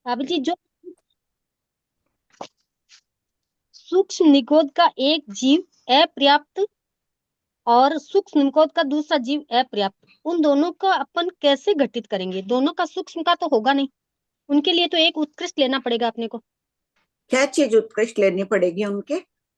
भाभी जी, जो सूक्ष्म निगोद का एक जीव अपर्याप्त और सूक्ष्म निगोद का दूसरा जीव अपर्याप्त, उन दोनों का अपन कैसे घटित करेंगे? दोनों का सूक्ष्म का तो होगा नहीं, उनके लिए तो एक उत्कृष्ट लेना पड़ेगा अपने को। क्या चीज उत्कृष्ट लेनी पड़ेगी उनके?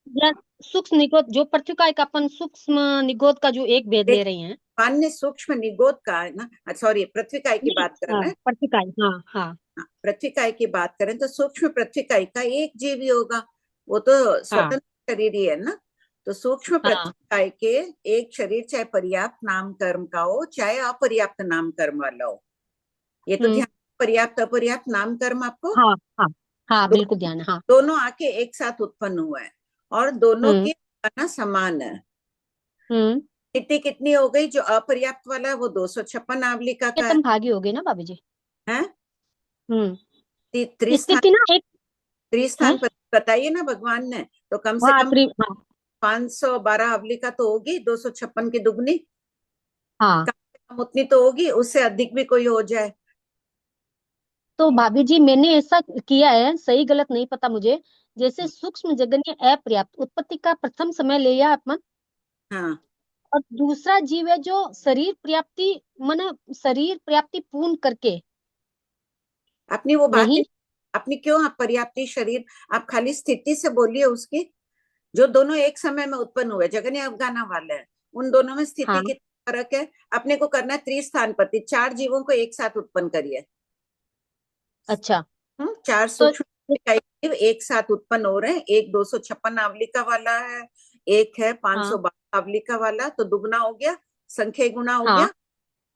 या सूक्ष्म निगोद जो पृथ्वी का एक अपन सूक्ष्म निगोद का जो एक भेद ले देख, रहे हैं। मान्य सूक्ष्म निगोद का है ना, सॉरी, पृथ्वी काय की नहीं, बात कर हाँ रहे हैं। पृथ्वी का, हाँ हाँ हाँ, पृथ्वी काय की बात करें तो सूक्ष्म पृथ्वी काय का एक जीव ही होगा। वो तो हाँ स्वतंत्र शरीर ही है ना। तो सूक्ष्म हाँ। पृथ्वी काय के एक शरीर चाहे पर्याप्त नाम कर्म का हो चाहे अपर्याप्त नाम कर्म वाला हो, ये तो हम्म। ध्यान। पर्याप्त अपर्याप्त नाम कर्म आपको हाँ हाँ हाँ, दो, बिल्कुल ध्यान है, हाँ। दोनों आके एक साथ उत्पन्न हुआ है और दोनों हम्म की ना समान है। हम्म। स्थिति कितनी हो गई? जो अपर्याप्त वाला है वो 256 आवलिका ये का तुम भागी हो गए ना भाभी जी। है। हम्म। त्रिस्थान, स्थिति ना एक है। त्रिस्थान बताइए ना भगवान ने, तो कम से हाँ कम हाँ 512 आवलिका तो होगी, 256 की दुगनी। हाँ। कम से कम उतनी तो होगी, उससे अधिक भी कोई हो जाए। तो भाभी जी, मैंने ऐसा किया है, सही गलत नहीं पता मुझे। जैसे सूक्ष्म जगन्य अपर्याप्त उत्पत्ति का प्रथम समय लिया अपन, हाँ, और दूसरा जीव है जो शरीर पर्याप्ति, मन शरीर पर्याप्ति पूर्ण करके। अपनी वो बात नहीं। ही, अपनी क्यों आप पर्याप्ति शरीर, आप खाली स्थिति से बोलिए उसकी। जो दोनों एक समय में उत्पन्न हुए जगन्य अफगाना वाले हैं, उन दोनों में स्थिति हाँ। कितना फर्क है? अपने को करना है त्रिस्थानपति, चार जीवों को एक साथ उत्पन्न करिए। अच्छा। चार तो सूक्ष्म इकाई जीव एक साथ उत्पन्न हो रहे हैं। एक 256 आवलिका वाला है, एक है पांच हाँ सौ बारह आवलिका वाला, तो दुगना हो गया, संख्या गुना हो हाँ। गया।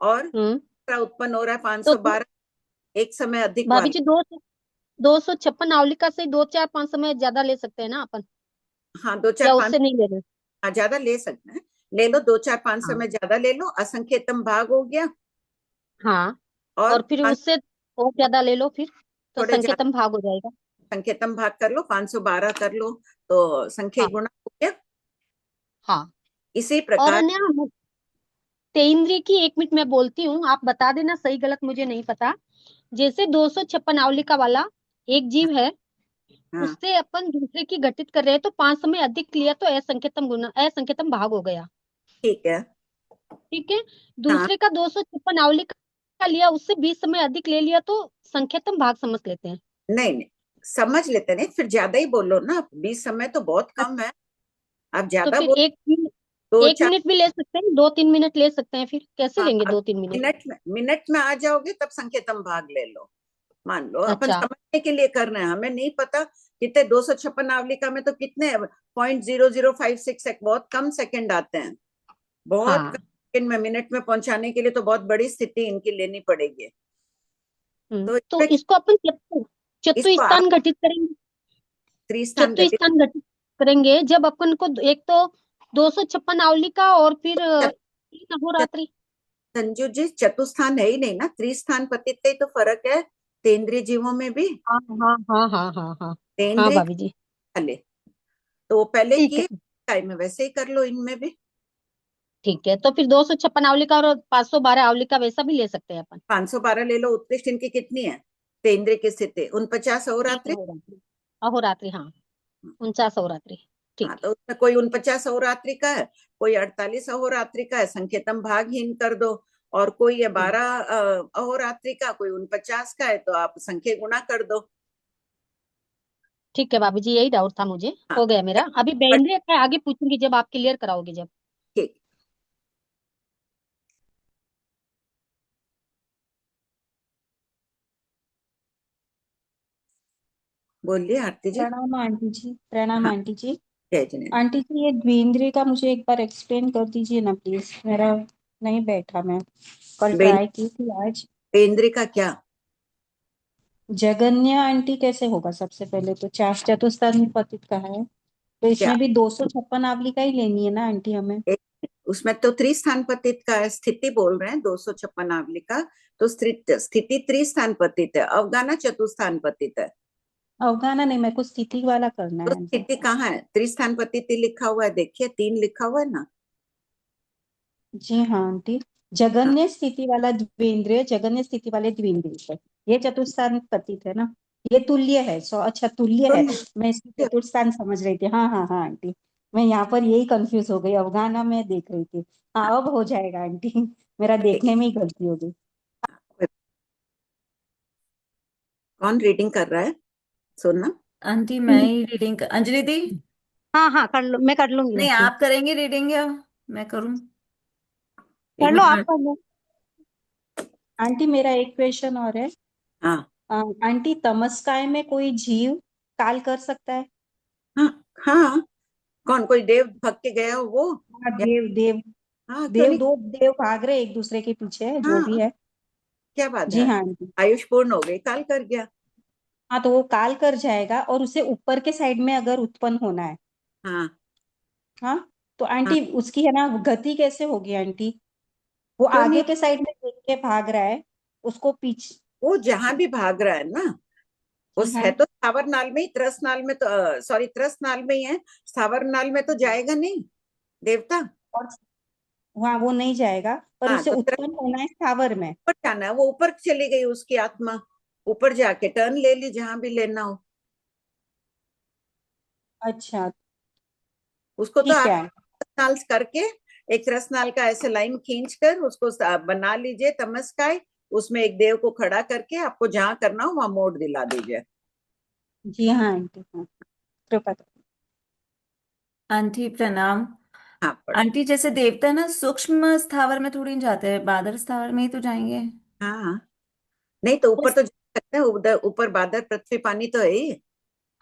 और हम्म। दूसरा उत्पन्न हो रहा है तो 512, एक समय अधिक भाभी वाला। जी, 256 आवलिका से 2 4 5 समय ज्यादा ले सकते हैं ना अपन, हाँ, दो चार या पांच, उससे नहीं ले रहे? हाँ ज्यादा ले सकते हैं। ले लो, 2 4 5 हाँ समय ज्यादा ले लो, असंख्यतम भाग हो गया। हाँ। और और फिर उससे और ज्यादा ले लो फिर, तो थोड़े ज्यादा संकेतन भाग हो जाएगा। संख्यतम भाग कर लो, 512 कर लो, तो संख्या हाँ गुणा हो गया। हाँ। इसी और प्रकार अन्य तेंद्रिय की, 1 मिनट मैं बोलती हूँ, आप बता देना सही गलत, मुझे नहीं पता। जैसे 256 आवलिका वाला एक जीव है, हाँ, उससे अपन दूसरे की घटित कर रहे हैं, तो 5 समय अधिक लिया तो असंख्यतम गुना, असंख्यतम भाग हो गया। ठीक है। ठीक है। हाँ, दूसरे का 256 आवलिका लिया, उससे 20 समय अधिक ले लिया, तो संख्यतम भाग समझ लेते हैं। नहीं नहीं, समझ लेते नहीं, फिर ज्यादा ही बोलो ना। 20 समय तो बहुत कम है, आप तो ज्यादा फिर बोल। दो एक चार, मिनट भी ले सकते हैं, 2 3 मिनट ले सकते हैं, फिर कैसे हाँ, लेंगे अब 2 3 मिनट? मिनट में आ जाओगे तब संख्यतम भाग ले लो। मान लो अपन अच्छा। समझने के लिए कर रहे हैं, हमें नहीं पता कितने। 256 आवलिका में तो कितने 0.0056 बहुत कम सेकंड आते हैं। बहुत कम हाँ। सेकंड में मिनट में पहुंचाने के लिए तो बहुत बड़ी स्थिति इनकी लेनी पड़ेगी। तो तो इसमें इसको अपन चतु इसको आप स्थान घटित करेंगे। त्रिस्थान चतु गति, स्थान घटित करेंगे जब अपन को एक तो 256 आवलिका और फिर तीन अहोरात्रि। संजू जी, चतुस्थान है ही नहीं ना, त्रिस्थान पतित का ही तो फर्क है तेंद्रीय जीवों में भी। हाँ हाँ हाँ हाँ हाँ हाँ। हाँ तेंद्रीय भाभी जी। पहले, तो वो पहले ठीक किए, है। टाइम में वैसे ही कर लो इनमें भी। ठीक है, तो फिर 256 आवलिका और 512 आवलिका वैसा भी ले सकते हैं अपन। 512 ले लो। उत्कृष्ट इनकी कितनी है तेंद्रीय की स्थिति? 49 तीन अहोरात्रि। अहोरात्रि। अहोरात्रि, हाँ। 49 अहोरात्रि। हाँ, ठीक है। तो उसमें कोई 49 अहोरात्रि का है, कोई 48 अहोरात्रि का है, संकेतम भागहीन कर दो। और कोई है हम्म, 12 अहोरात्रि का, कोई 49 का है, तो आप संख्या गुणा कर दो। ठीक है भाभी जी, यही डाउट था मुझे, हाँ, हो गया मेरा। अभी बट बेंद्रिय का आगे पूछूंगी जब आप क्लियर कराओगे, जब। ठीक, बोलिए आरती जी। प्रणाम आंटी जी, प्रणाम हाँ, आंटी जी। जय जिनेन्द्र। आंटी जी, ये द्विंद्रिय का मुझे एक बार एक्सप्लेन कर दीजिए ना प्लीज, मेरा नहीं बैठा। मैं कल ट्राई की थी, आज। बेंद्री का क्या? जगन्य आंटी कैसे होगा? सबसे पहले तो चार चतुस्थान पतित का है, तो क्या इसमें भी 256 आवली का ही लेनी है ना आंटी हमें? उसमें तो त्रिस्थान पतित का है, स्थिति बोल रहे हैं 256 आवली का। तो स्थिति त्रिस्थान पतित है, अवगाना चतुस्थान पतित है। अवगाना नहीं, मेरे को स्थिति वाला करना तो है आंटी। स्थिति कहाँ है? त्रिस्थान पतित लिखा हुआ है, देखिए 3 लिखा हुआ है ना। जी हाँ आंटी। हाँ, जगन्य स्थिति वाला द्विंद्रिय, जगन्य स्थिति वाले द्विंद्रिय, ये चतुस्थान पतित है ना? ये तुल्य है, सो अच्छा तुल्य तो है। मैं इसको चतुर्थ स्थान समझ रही थी। हाँ हाँ हाँ आंटी, मैं यहाँ पर यही कंफ्यूज हो गई, अफगाना में देख रही थी। हाँ अब हो जाएगा आंटी। मेरा देखने में ही गलती हो गई। कौन रीडिंग कर रहा है? सोना? आंटी मैं ही रीडिंग, अंजलि दी। हाँ हाँ कर लो, मैं कर लूंगी नहीं आंटी। आप करेंगे रीडिंग या मैं करूं? कर एक लो, आप मिनट। कर लो। आंटी मेरा एक क्वेश्चन और है। हाँ आंटी तमस्काय में कोई जीव काल कर सकता है? हाँ हाँ। कौन, कोई देव भग के गया हो वो? हाँ या, देव देव। हाँ क्यों देव नहीं। दो देव भाग रहे एक दूसरे के पीछे, जो भी हाँ, है। क्या बात जी है। हाँ आंटी। आयुष पूर्ण हो गई, काल कर गया। हाँ तो वो काल कर जाएगा, और उसे ऊपर के साइड में अगर उत्पन्न होना है। हाँ हाँ तो हाँ। आंटी उसकी है ना गति कैसे होगी आंटी? वो क्यों नहीं, आगे के साइड में देख के भाग रहा है, उसको पीछे। वो जहां भी भाग रहा है ना, जी उस हाँ। है तो स्थावर नाल में ही, त्रस नाल में तो, सॉरी त्रस नाल में ही है। स्थावर नाल में तो जाएगा नहीं देवता। और वहाँ वो नहीं जाएगा, पर हाँ उसे तो त्रस उत्पन्न होना है स्थावर में। ऊपर जाना है, वो ऊपर चली गई उसकी आत्मा। ऊपर जाके टर्न ले ली जहां भी लेना हो। अच्छा उसको तो ठीक आप है। नाल करके, एक रस नाल का ऐसे लाइन खींच कर उसको बना लीजिए तमस्काय। उसमें एक देव को खड़ा करके आपको जहां करना हो वहां मोड़ दिला दीजिए। जी हाँ आंटी, हाँ कृपा करो। आंटी प्रणाम। हाँ पढ़ो। आंटी जैसे देवता है ना, सूक्ष्म स्थावर में थोड़ी नहीं जाते हैं, बादर स्थावर में ही तो जाएंगे। हाँ हाँ। नहीं तो ऊपर बस। तो जा सकते हैं, उधर ऊपर बादल पृथ्वी पानी तो है ही।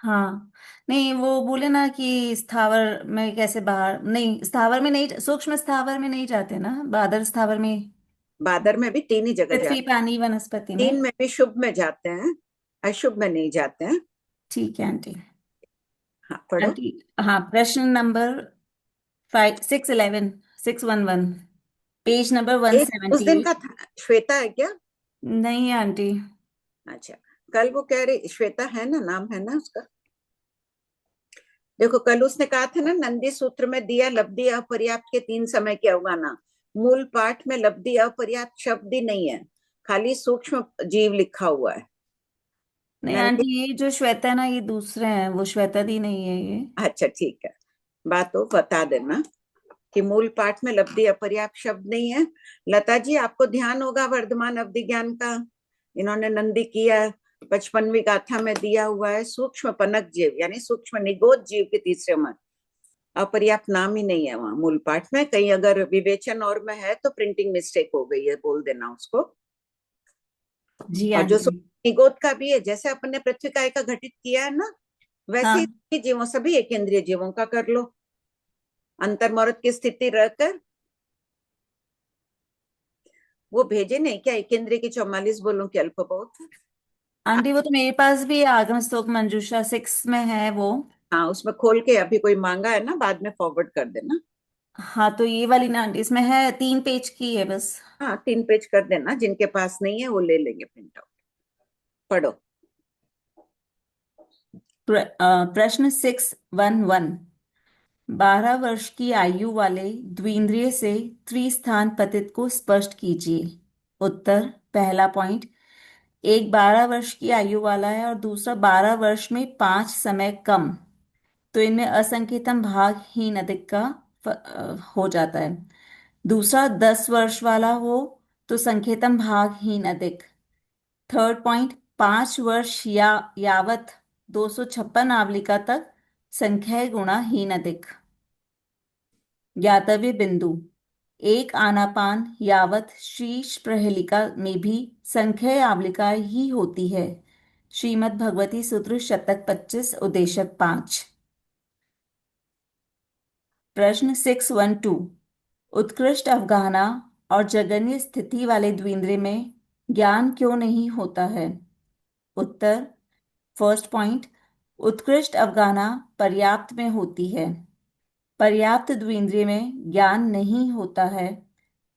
हाँ। नहीं वो बोले ना कि स्थावर में कैसे बाहर, नहीं स्थावर में नहीं, सूक्ष्म स्थावर में नहीं जाते ना, बादर स्थावर में। बादर में भी तीन ही जगह पृथ्वी जाते पानी वनस्पति हैं, में। तीन में भी शुभ में जाते हैं, अशुभ में नहीं जाते हैं। ठीक है आंटी। हाँ पढ़ो। आंटी हाँ, प्रश्न नंबर 5 6 11 6 11, पेज नंबर वन एक उस सेवेंटी दिन का एट था, श्वेता है क्या? नहीं आंटी। अच्छा। कल वो कह रही श्वेता है ना, नाम है ना उसका। देखो कल उसने कहा था ना, नंदी सूत्र में दिया लब्धि अपर्याप्त के तीन समय के अवगाना। मूल पाठ में लब्धि अपर्याप्त शब्द ही नहीं है, खाली सूक्ष्म जीव लिखा हुआ है। नहीं नंदी। आंटी, ये जो श्वेता है ना, ये दूसरे हैं, वो श्वेता दी नहीं है ये। अच्छा ठीक है, बात हो बता देना कि मूल पाठ में लब्धि अपर्याप्त शब्द नहीं है। लता जी आपको ध्यान होगा वर्धमान अवधि ज्ञान का, इन्होंने नंदी किया, 55वीं गाथा में दिया हुआ है सूक्ष्म पनक जीव यानी सूक्ष्म निगोद जीव के तीसरे में। अपर्याप्त नाम ही नहीं है वहां मूल पाठ में, कहीं अगर विवेचन और में है तो प्रिंटिंग मिस्टेक हो गई है, बोल देना उसको। जी और जो आंटी। निगोद का भी है, जैसे अपन ने पृथ्वी काय का घटित किया है ना, वैसे ही हाँ सभी जीवों, सभी एक इंद्रिय जीवों का कर लो, अंतर्मुहूर्त की स्थिति रहकर। वो भेजे नहीं क्या, एक इंद्रिय की 44 बोलूं कि अल्प बहुत? आंटी, वो तो मेरे पास भी है, आगम स्तोक मंजूषा 6 में है वो। हाँ उसमें खोल के अभी कोई मांगा है ना, बाद में फॉरवर्ड कर देना। हाँ तो ये वाली ना आंटी, इसमें है 3 पेज की है बस। हाँ 3 पेज कर देना, जिनके पास नहीं है वो ले लेंगे प्रिंट आउट। पढ़ो। प्रश्न 611, 12 वर्ष की आयु वाले द्विंद्रिय से त्रिस्थान पतित को स्पष्ट कीजिए। उत्तर, पहला पॉइंट, एक 12 वर्ष की आयु वाला है और दूसरा 12 वर्ष में 5 समय कम, तो इनमें असंकेतन भाग हीन अधिक का हो जाता है। दूसरा 10 वर्ष वाला हो तो संकेतन भाग हीन अधिक। थर्ड पॉइंट, 5 वर्ष या यावत 256 आवलिका तक संख्या गुणा हीन अधिक। ज्ञातव्य बिंदु, एक आनापान यावत शीर्ष प्रहेलिका में भी संख्या आवलिका ही होती है। श्रीमद् भगवती सूत्र शतक 25 उदेशक 5। प्रश्न 612, उत्कृष्ट अवगाहना और जगन्य स्थिति वाले द्विंद्रिय में ज्ञान क्यों नहीं होता है? उत्तर, फर्स्ट पॉइंट, उत्कृष्ट अवगाहना पर्याप्त में होती है, पर्याप्त द्विंद्रिय में ज्ञान नहीं होता है,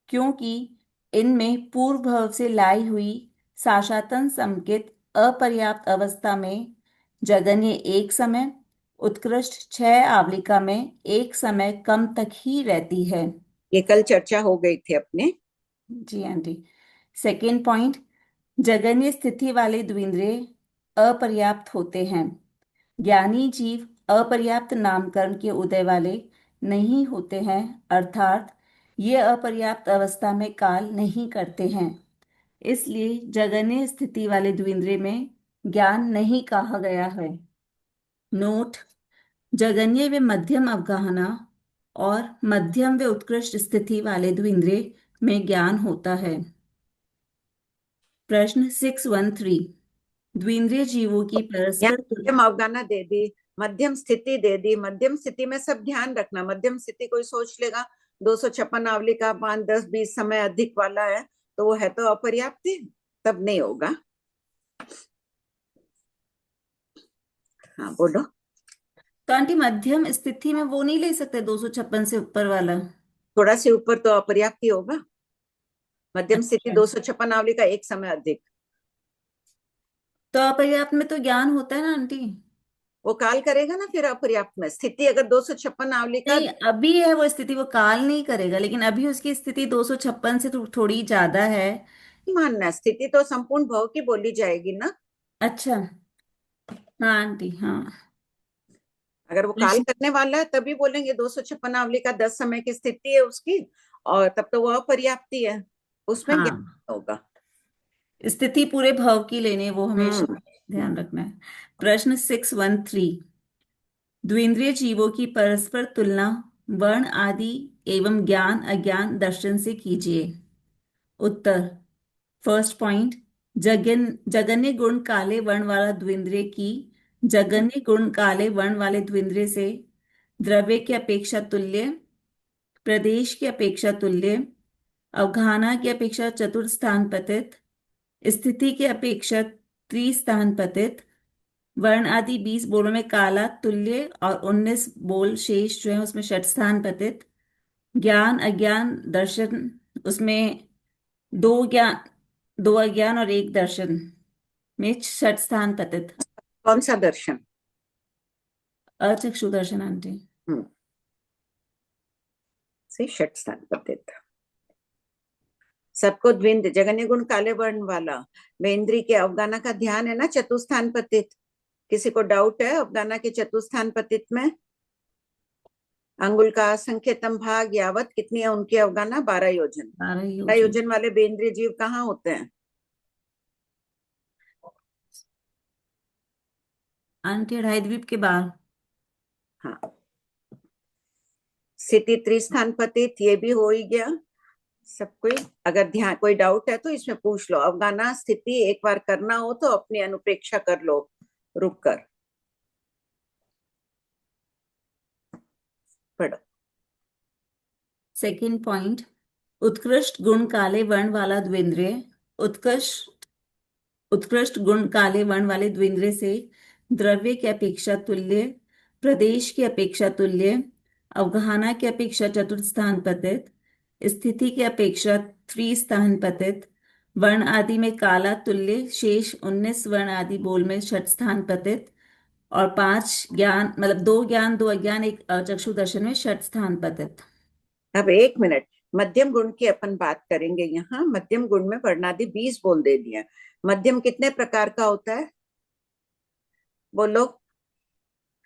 क्योंकि इनमें पूर्व भव से लाई हुई साशातन संकेत अपर्याप्त अवस्था में जगन्य एक समय, उत्कृष्ट 6 आवलिका में एक समय कम तक ही रहती है। ये कल चर्चा हो गई थी अपने। जी आंटी। सेकेंड पॉइंट, जगन्य स्थिति वाले द्विंद्रिय अपर्याप्त होते हैं। ज्ञानी जीव अपर्याप्त नामकरण के उदय वाले नहीं होते हैं, अर्थात ये अपर्याप्त अवस्था में काल नहीं करते हैं। इसलिए जगन्य स्थिति वाले द्विंद्रिय में ज्ञान नहीं कहा गया है। नोट: जगन्य व मध्यम अवगाहना और मध्यम व उत्कृष्ट स्थिति वाले द्विंद्रिय में ज्ञान होता है। प्रश्न 613, द्विंद्रिय जीवों की यहाँ परस्पर मध्यम अवगाना दे दी, मध्यम स्थिति दे दी। मध्यम स्थिति में सब ध्यान रखना। मध्यम स्थिति कोई सोच लेगा 256 आवली का 5, 10, 20 समय अधिक वाला है तो वो है तो अपर्याप्त ही, तब नहीं होगा। हाँ बोलो। तो आंटी, मध्यम स्थिति में वो नहीं ले सकते 256 से ऊपर वाला? थोड़ा से ऊपर तो अपर्याप्त ही होगा। मध्यम स्थिति अच्छा, 256 आवली का एक समय अधिक, तो अपर्याप्त में तो ज्ञान होता है ना आंटी? वो काल करेगा ना फिर अपर्याप्त में। स्थिति अगर 256 आवली का नहीं, अभी है वो स्थिति, वो काल नहीं करेगा, लेकिन अभी उसकी स्थिति 256 से थोड़ी ज्यादा है। मानना है, स्थिति तो संपूर्ण भव की बोली जाएगी ना। अच्छा, हाँ आंटी, हाँ। अगर वो काल प्रश्न करने वाला है तभी बोलेंगे 256 आवली का 10 समय की स्थिति है उसकी, और तब तो वो अपर्याप्ति है, उसमें हाँ, ज्ञान होगा। स्थिति पूरे भाव की लेने, वो हमेशा हम्म। ध्यान रखना है। प्रश्न 613, द्विंद्रिय जीवों की परस्पर तुलना वर्ण आदि एवं ज्ञान अज्ञान दर्शन से कीजिए। उत्तर: फर्स्ट पॉइंट, जगन्य गुण काले वर्ण वाला द्विंद्रिय की जगन्य गुण काले वर्ण वाले द्विंद्रिय से द्रव्य की अपेक्षा तुल्य, प्रदेश की अपेक्षा तुल्य, अवगाहना की अपेक्षा चतुर्थ स्थान पतित, स्थिति की अपेक्षा त्रिस्थान पतित, वर्ण आदि 20 बोलों में काला तुल्य और 19 बोल शेष जो है उसमें षठ स्थान पतित, ज्ञान अज्ञान दर्शन उसमें दो अज्ञान और एक दर्शन में षठ स्थान पतित। कौन सा दर्शन? अचक्षु दर्शन आंटी। हम्म, से षट स्थान पतित। सबको द्विंद जगन्य गुण काले वर्ण वाला में इंद्री के अवगाना का ध्यान है ना चतुस्थान पतित। किसी को डाउट है अवगाना के चतुस्थान पतित में? अंगुल का संख्यतम भाग यावत कितनी है उनकी अवगाना? 12 योजन। 12 12 योजन। योजन वाले बेंद्रीय जीव कहाँ होते हैं? आंटी, अढ़ाई द्वीप के बाहर। हाँ, स्थिति त्रिस्थान पतित ये भी हो ही गया सब कोई। अगर ध्यान कोई डाउट है तो इसमें पूछ लो। अवगाना स्थिति एक बार करना हो तो अपनी अनुप्रेक्षा कर लो रुक कर। पढ़ो। सेकंड पॉइंट, उत्कृष्ट गुण काले वर्ण वाला द्विंद्रिय उत्कृष्ट उत्कृष्ट गुण काले वर्ण वाले द्विंद्रिय से द्रव्य की अपेक्षा तुल्य, प्रदेश की अपेक्षा तुल्य, अवगाहना की अपेक्षा चतुर्थ स्थान पतित, स्थिति की अपेक्षा त्रिस्थान पतित, वर्ण आदि में काला तुल्य, शेष 19 वर्ण आदि बोल में षठ स्थान पतित, और 5 ज्ञान मतलब 2 ज्ञान 2 अज्ञान एक चक्षु दर्शन में षठ स्थान पतित। अब एक मिनट, मध्यम गुण की अपन बात करेंगे। यहाँ मध्यम गुण में वर्णादि 20 बोल दे दिया। मध्यम कितने प्रकार का होता है बोलो?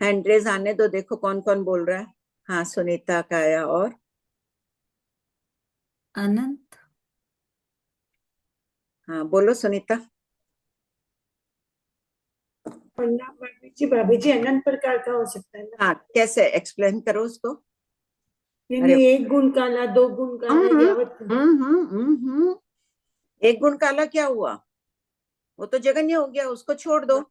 हैंड रेज आने दो, देखो कौन कौन बोल रहा है। हाँ, सुनीता, काया और अनंत। हाँ बोलो सुनीता। प्रणाम भाभी जी अनंत प्रकार का हो सकता है ना? हाँ, कैसे एक्सप्लेन करो उसको। यानी अरे एक गुण काला, दो गुण काला, यावत। एक गुण काला क्या हुआ? वो तो जगन्य हो गया, उसको छोड़ दो।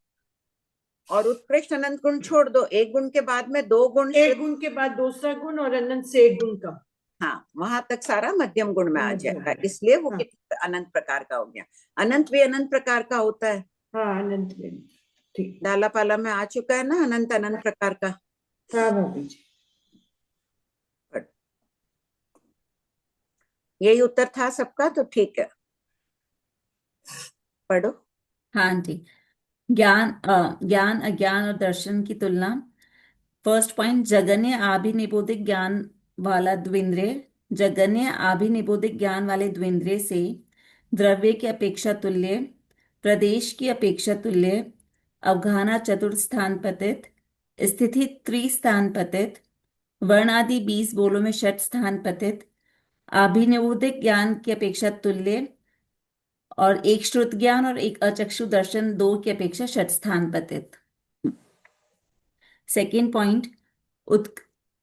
और उत्कृष्ट अनंत गुण छोड़ दो। एक गुण के बाद में 2 गुण, एक गुण के बाद दूसरा गुण और अनंत से एक गुण कम। हाँ, वहां तक सारा मध्यम गुण में आ अनंत जाएगा, हो गया। इसलिए वो हाँ। कितने अनंत प्रकार का हो गया। अनंत भी अनंत प्रकार का होता है। हाँ, अनंत में ठीक। डाला पाला में आ चुका है ना अनंत अनंत प्रकार का। हाँ भाभी जी। यही उत्तर था सबका, तो ठीक है पढ़ो। हाँ जी, ज्ञान अज्ञान और दर्शन की तुलना। फर्स्ट पॉइंट, जगन्य आभिनिबोधिक ज्ञान वाला द्विंद्रिय जगन्य आभिनिबोधिक ज्ञान वाले द्विंद्रिय से द्रव्य की अपेक्षा तुल्य, प्रदेश की अपेक्षा तुल्य, अवघाना चतुर्थ स्थान पतित, स्थिति त्रिस्थान पतित, वर्णादि 20 बोलों में षठ स्थान पतित, आभिनिवोदिक ज्ञान की अपेक्षा तुल्य, और एक श्रुत ज्ञान और एक अचक्षु दर्शन 2 की अपेक्षा षठ स्थान पतित। सेकेंड पॉइंट,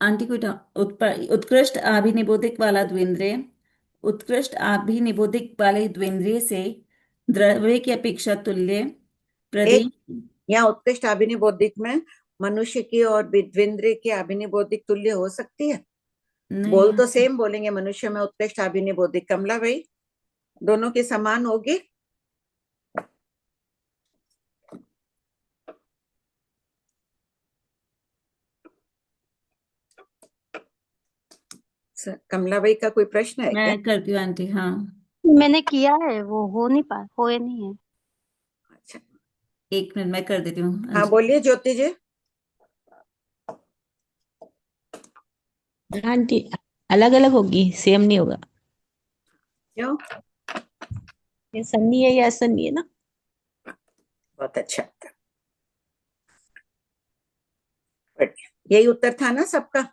आंटी को उत्कृष्ट आभिनिबोधिक वाला द्विंद्रिय, उत्कृष्ट आभिनिबोधिक वाले द्विंद्रिय से द्रव्य की अपेक्षा तुल्य प्रदेश। यहाँ उत्कृष्ट आभिनी बौद्धिक में मनुष्य की और द्विंद्रिय की आभिनी बौद्धिक तुल्य हो सकती है? बोल तो सेम बोलेंगे, मनुष्य में उत्कृष्ट आभिनी बौद्धिक। कमला भाई, दोनों की समान होगी? कमला भाई का कोई प्रश्न है क्या? मैं करती हूँ आंटी। हाँ, मैंने किया है, वो हो नहीं पा, होए नहीं है। अच्छा, 1 मिनट मैं कर देती हूँ हाँ अंजलि। बोलिए ज्योति जी। आंटी अलग अलग होगी, सेम नहीं होगा। क्यों? ये सन्नी है या सन्नी है ना। बहुत अच्छा, बढ़िया। यही उत्तर था ना सबका?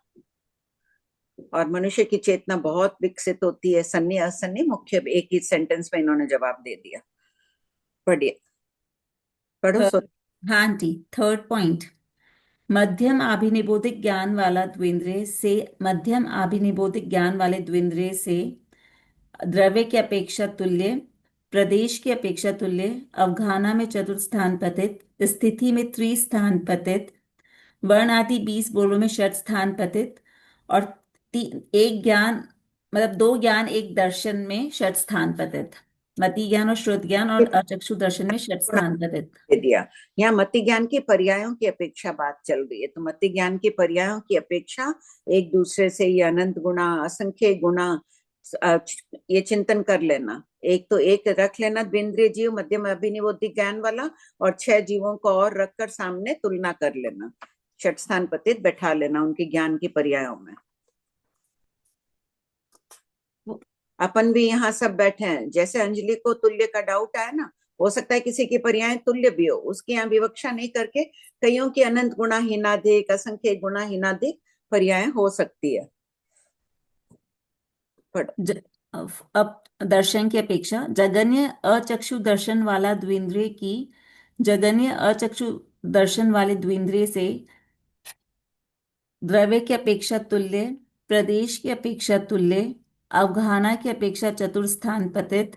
और मनुष्य की चेतना बहुत विकसित होती है, सन्नी असन्नी मुख्य एक ही सेंटेंस में इन्होंने जवाब दे दिया। बढ़िया, पढ़ो सो। हाँ आंटी, थर्ड पॉइंट, मध्यम आभिनिबोधिक ज्ञान वाला द्विंद्रिय से, मध्यम आभिनिबोधिक ज्ञान वाले द्विंद्रिय से द्रव्य की अपेक्षा तुल्य, प्रदेश की अपेक्षा तुल्य, अवघाना में चतुर्थ स्थान पतित, स्थिति में त्रिस्थान पतित, वर्ण आदि 20 बोलों में षठ स्थान पतित, और एक ज्ञान मतलब 2 ज्ञान एक दर्शन में षठ स्थान पतित, मति ज्ञान और श्रुत ज्ञान और अचक्षु दर्शन में षठ स्थान पतित। दे दिया। यहाँ मति ज्ञान की पर्यायों की अपेक्षा बात चल रही है, तो मति ज्ञान की पर्यायों की अपेक्षा एक दूसरे से ये अनंत गुणा, असंख्य गुणा, ये चिंतन कर लेना। एक तो एक रख लेना द्विंद्रिय जीव मध्यम अभिनिबोधिक ज्ञान वाला, और 6 जीवों को और रखकर सामने तुलना कर लेना, षठ स्थान पतित बैठा लेना उनकी ज्ञान की पर्यायों में। अपन भी यहाँ सब बैठे हैं, जैसे अंजलि को तुल्य का डाउट आया ना, हो सकता है किसी की पर्याय तुल्य भी हो, उसकी यहाँ विवक्षा नहीं करके कईयों की अनंत गुणा हीनाधिक, असंख्य गुणा हीनाधिक पर्याय हो सकती है। अब दर्शन की अपेक्षा, जगन्य अचक्षु दर्शन वाला द्विंद्रिय की, जगन्य अचक्षु दर्शन वाले द्विंद्रिय से द्रव्य की अपेक्षा तुल्य, प्रदेश की अपेक्षा तुल्य, अवघाना की अपेक्षा चतुर्थस्थान पतित,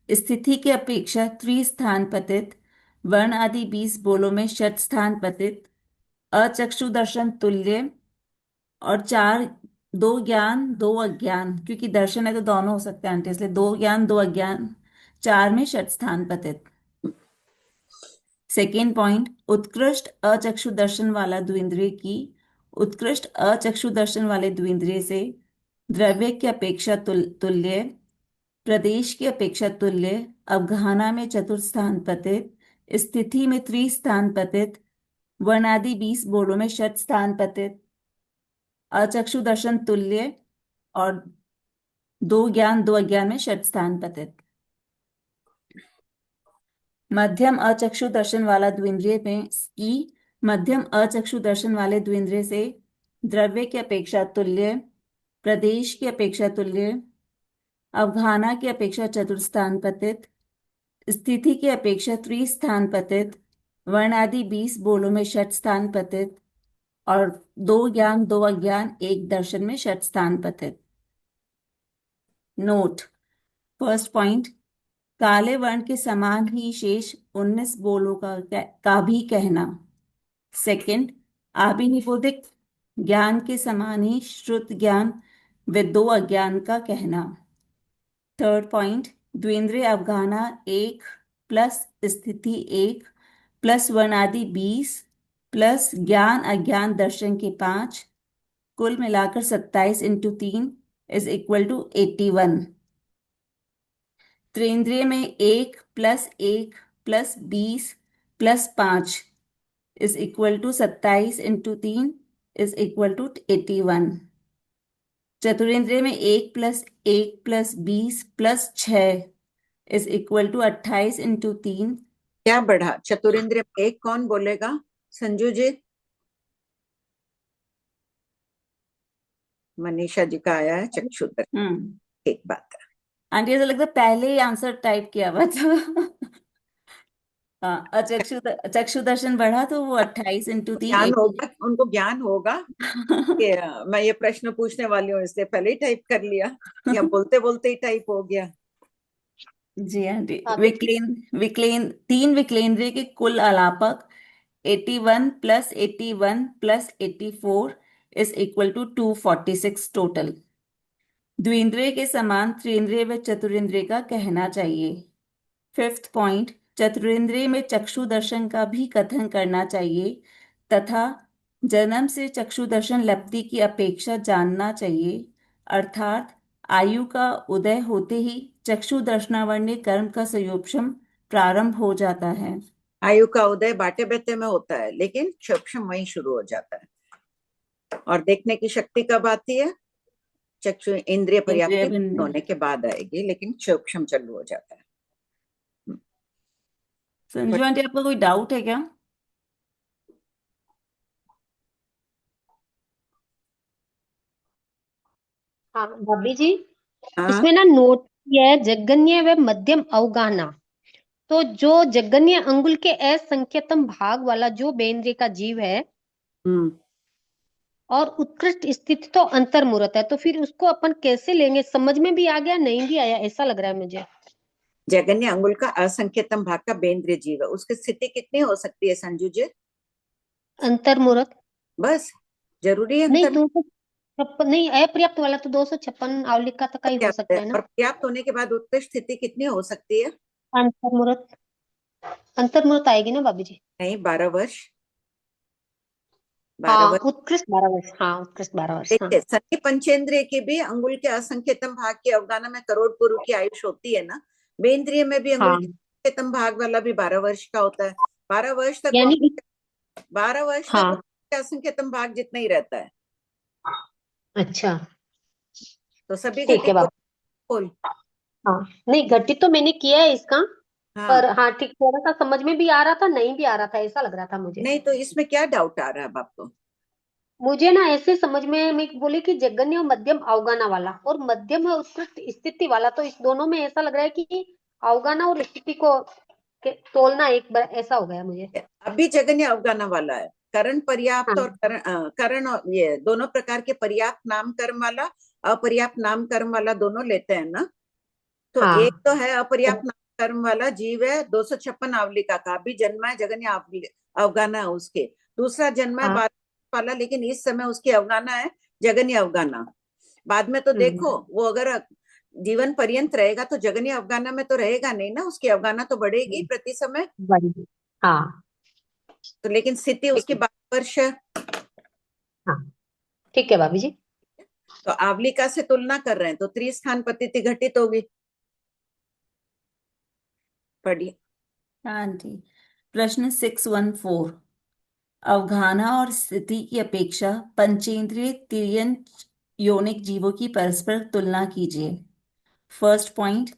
स्थिति की अपेक्षा त्रिस्थान पतित, वर्ण आदि 20 बोलों में षठ स्थान पतित, अचक्षु दर्शन तुल्य, और 2 ज्ञान 2 अज्ञान, क्योंकि दर्शन है तो दोनों हो सकते हैं आंटी, इसलिए 2 ज्ञान 2 अज्ञान 4 में षठ स्थान पतित। सेकेंड पॉइंट, उत्कृष्ट अचक्षु दर्शन वाला द्विंद्रिय की, उत्कृष्ट अचक्षु दर्शन वाले द्विंद्रिय से द्रव्य की अपेक्षा तुल्य, प्रदेश की अपेक्षा तुल्य, अवघाना में चतुर्थ स्थान पतित, स्थिति में त्रिस्थान पतित, वर्णादि 20 बोलों में षठ स्थान पतित, अचक्षु दर्शन तुल्य, और 2 ज्ञान 2 अज्ञान में षठ स्थान पतित। मध्यम अचक्षु दर्शन वाला द्विंद्रिय में ई, मध्यम अचक्षु दर्शन वाले द्विंद्रिय से द्रव्य की अपेक्षा तुल्य, प्रदेश की अपेक्षा तुल्य, अवघाना की अपेक्षा चतुर्थस्थान पतित, स्थिति की अपेक्षा त्रिस्थान पतित, वर्ण आदि 20 बोलों में षठ स्थान पतित, और 2 ज्ञान 2 अज्ञान एक दर्शन में षठ स्थान पतित। नोट, फर्स्ट पॉइंट, काले वर्ण के समान ही शेष 19 बोलों का भी कहना। सेकंड, आभिनिबोधिक ज्ञान के समान ही श्रुत ज्ञान व 2 अज्ञान का कहना। थर्ड पॉइंट, द्विंद्रिय अवघाना 1 प्लस स्थिति 1 प्लस वर्णादि 20 प्लस ज्ञान अज्ञान दर्शन के 5, कुल मिलाकर 27 × 3 इज इक्वल टू 81। त्रिंद्रिय में 1 plus 1 plus 20 plus 5 is equal to 27 × 3 is equal to 81। चतुरेंद्रिय में 1 plus 1 plus 20 plus 6 is equal to 28 × 3 क्या बढ़ा? चतुरिंद्रिय में एक कौन बोलेगा? संजू जी। मनीषा जी का आया है चक्षुदर्शन। एक बात है। आंटी ऐसा लगता है पहले ही आंसर टाइप किया हुआ था। हाँ, चक्षु दर्शन बढ़ा तो वो 28 इंटू 3 ज्ञान 80। होगा, उनको ज्ञान होगा कि मैं ये प्रश्न पूछने वाली हूँ, इसलिए पहले ही टाइप कर लिया या बोलते बोलते ही टाइप हो गया। जी आंटी। भाभी जी, तीन विकलेंद्रिय के कुल अलापक 81 plus 81 plus 84 is equal to 246 total. द्विंद्रिय के समान त्रिंद्रिय व चतुरिंद्रिय का कहना चाहिए। फिफ्थ पॉइंट, चतुरिंद्रिय में चक्षु दर्शन का भी कथन करना चाहिए तथा जन्म से चक्षु दर्शन लब्धि की अपेक्षा जानना चाहिए, अर्थात आयु का उदय होते ही चक्षु दर्शनावर्ण्य कर्म का संयोपशम प्रारंभ हो जाता है। आयु का उदय बाटे बेटे में होता है, लेकिन क्षोभशम वहीं शुरू हो जाता है। और देखने की शक्ति कब आती है? चक्षु इंद्रिय पर्याप्ति इंद्रिय होने के बाद आएगी, लेकिन क्षोभशम चालू हो जाता है। संजू आंटी, आपका कोई डाउट है क्या? हाँ भाभी जी, हाँ। इसमें ना नोट किया है जगन्य व मध्यम अवगाहना। तो जो जगन्य अंगुल के असंख्यतम भाग वाला जो बेंद्रिय का जीव है हम्म। और उत्कृष्ट स्थिति तो अंतर्मुहूर्त है, तो फिर उसको अपन कैसे लेंगे? समझ में भी आ गया, नहीं भी आया, ऐसा लग रहा है मुझे। जगन्य अंगुल का असंख्यतम भाग का बेंद्रिय जीव है, उसकी स्थिति कितनी हो सकती है संजू जी? अंतर्मुहूर्त। बस जरूरी है नहीं, अंतर। 256 नहीं, अपर्याप्त वाला तो 256 आवलिका तक का ही हो पर्याप्त है, सकता है और ना। पर्याप्त होने के बाद उत्कृष्ट स्थिति कितनी हो सकती है? अंतर्मुहूर्त। अंतर्मुहूर्त आएगी ना भाभी जी? नहीं, 12 वर्ष। 12 वर्ष। हाँ उत्कृष्ट 12 वर्ष, हाँ उत्कृष्ट 12 वर्ष, हाँ। देखिए, सन्नि पंचेंद्रिय की भी अंगुल के असंख्यतम भाग की अवगाहना में करोड़ पुरु की आयुष होती है ना। बेंद्रिय में भी अंगुल हाँ, के असंख्यतम भाग वाला भी 12 वर्ष का होता है। 12 वर्ष तक वो, यानी 12 वर्ष तक वो हाँ। असंख्यतम भाग जितना ही रहता है। अच्छा, तो सभी ठीक घटित है बाबा। बोल। हाँ, नहीं घटित तो मैंने किया है इसका, हाँ। पर हाँ ठीक, थोड़ा सा समझ में भी आ रहा था, नहीं भी आ रहा था, ऐसा लग रहा था मुझे। नहीं तो इसमें क्या डाउट आ रहा है अब आपको? मुझे ना ऐसे समझ में मैं बोली कि जगन्य और मध्यम अवगाना वाला और मध्यम और उत्कृष्ट स्थिति वाला, तो इस दोनों में ऐसा लग रहा है कि अवगाना और स्थिति को तोलना एक बार ऐसा हो गया मुझे। अभी जगन्य अवगाहना वाला है। करण पर्याप्त और हाँ करण और ये दोनों प्रकार के पर्याप्त नाम कर्म वाला, अपर्याप्त नाम कर्म वाला दोनों लेते हैं ना। तो एक हाँ तो है अपर्याप्त नाम कर्म वाला जीव है 256 आवलिका का, अभी जन्मा है जगन्य अवगाहना है उसके। दूसरा जन्मा है हाँ। 12 वाला, लेकिन इस समय उसकी अवगाहना है जगन्य अवगाहना। बाद में तो देखो वो अगर जीवन पर्यंत रहेगा तो जगन्य अवगाहना में तो रहेगा नहीं ना, उसकी अवगाहना तो बढ़ेगी प्रति समय। बड़ी। हाँ तो लेकिन स्थिति ठीक उसकी है। 12 वर्ष है। हाँ ठीक है भाभी जी। तो आवलिका से तुलना कर रहे हैं तो त्रिस्थान पतिथि घटित होगी। पढ़िए। हाँ जी। प्रश्न 614, अवगाहना और स्थिति की अपेक्षा पंचेंद्रिय तिर्यंच योनिक जीवों की परस्पर तुलना कीजिए। फर्स्ट पॉइंट,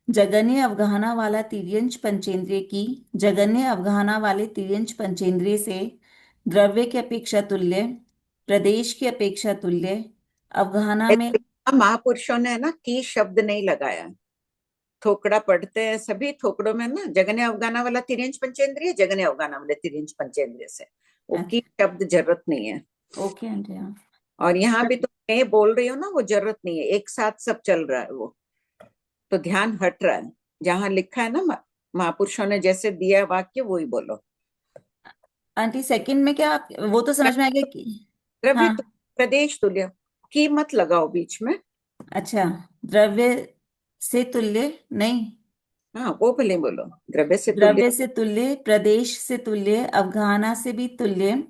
जगन्य अवगाहना वाला तिर्यंच पंचेंद्रिय की जगन्य अवगाहना वाले तिर्यंच पंचेंद्रिय से द्रव्य की अपेक्षा तुल्य, प्रदेश की अपेक्षा तुल्य, अवगाहना में। महापुरुषों ने ना की शब्द नहीं लगाया। थोकड़ा पढ़ते हैं सभी, थोकड़ों में ना जगन्य अवगाहना वाला तिर्यंच पंचेंद्रिय, जगन्य अवगाहना वाले तिर्यंच पंचेंद्रिय से वो की शब्द जरूरत नहीं है। Okay aunty. हाँ। और यहाँ भी तो मैं बोल रही हूँ ना, वो जरूरत नहीं है, एक साथ सब चल रहा है वो, तो ध्यान हट रहा है। जहां लिखा है ना महापुरुषों ने जैसे दिया वाक्य वही बोलो। आंटी सेकंड में क्या वो तो समझ में आ गया कि। द्रव्य हाँ। प्रदेश तुल्य, की मत लगाओ बीच में। अच्छा, द्रव्य से तुल्य नहीं, हाँ वो भले बोलो, द्रव्य से तुल्य। द्रव्य से तुल्य, प्रदेश से तुल्य, अवगाहना से भी तुल्य,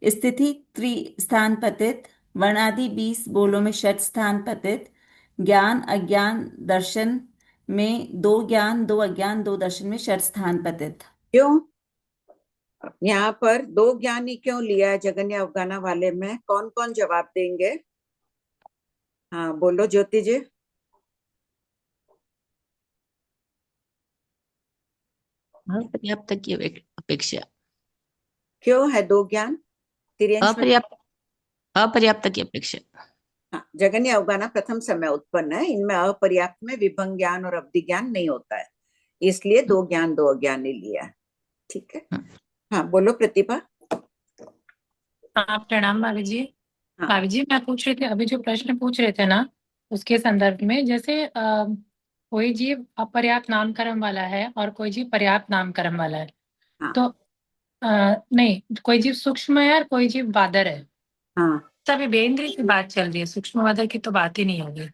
स्थिति त्रिस्थान पतित, वर्णादि 20 बोलों में षट स्थान पतित, ज्ञान अज्ञान दर्शन में 2 ज्ञान 2 अज्ञान 2 दर्शन में षट स्थान पतित। क्यों यहाँ पर दो ज्ञानी क्यों लिया है जगन्य अवगाहना वाले में? कौन कौन जवाब देंगे? हाँ बोलो ज्योति जी। अपर्याप्त की अपेक्षा क्यों है दो ज्ञान तिर्यंश में? अपर्याप्त अपर्याप्त की अपेक्षा हाँ, जगन्य अवगाना प्रथम समय उत्पन्न है, इनमें अपर्याप्त में विभंग ज्ञान और अवधि ज्ञान नहीं होता है, इसलिए दो ज्ञान दो अज्ञान ही लिया है। ठीक है, हाँ बोलो प्रतिभा। हाँ प्रणाम भाभी जी। हाँ भाभी जी मैं पूछ रही थी, अभी जो प्रश्न पूछ रहे थे ना उसके संदर्भ में, जैसे कोई जीव अपर्याप्त नामकरण वाला है और कोई जीव पर्याप्त नामकरण वाला है, हाँ तो नहीं, कोई जीव सूक्ष्म है और कोई जीव बादर है। हाँ सभी बेंद्री की बात चल रही है, सूक्ष्म बादर की तो बात ही नहीं होगी।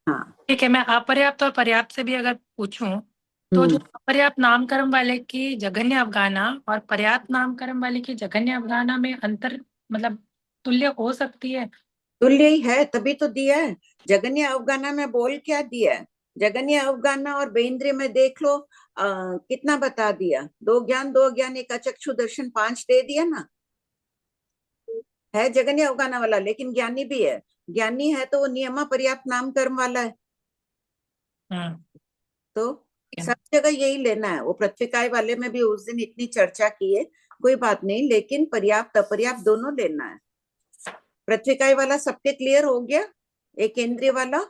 हाँ। ठीक है, मैं अपर्याप्त और पर्याप्त से भी अगर पूछूं, तो जो अपर्याप्त नामकरण वाले की जघन्य अवगाहना और पर्याप्त नामकरण वाले की जघन्य अवगाहना में अंतर, मतलब तुल्य हो सकती है? तुल्य ही है, तभी तो दिया है। जगन्य अवगाना में बोल क्या दिया है? जगन्य अवगाना और बेंद्रिय में देख लो, कितना बता दिया, दो ज्ञान दो ज्ञान एक अचक्षु दर्शन पांच दे दिया ना। है जगन्य अवगाना वाला, लेकिन ज्ञानी भी है। ज्ञानी है तो वो नियमा पर्याप्त नाम कर्म वाला है, हम्म। तो ठीक है। सब जगह यही लेना है। वो पृथ्वीकाय वाले में भी उस दिन इतनी चर्चा की है, कोई बात नहीं, लेकिन पर्याप्त अपर्याप्त दोनों लेना है। पृथ्वीकाय वाला सबके क्लियर हो गया, एक केंद्रीय वाला।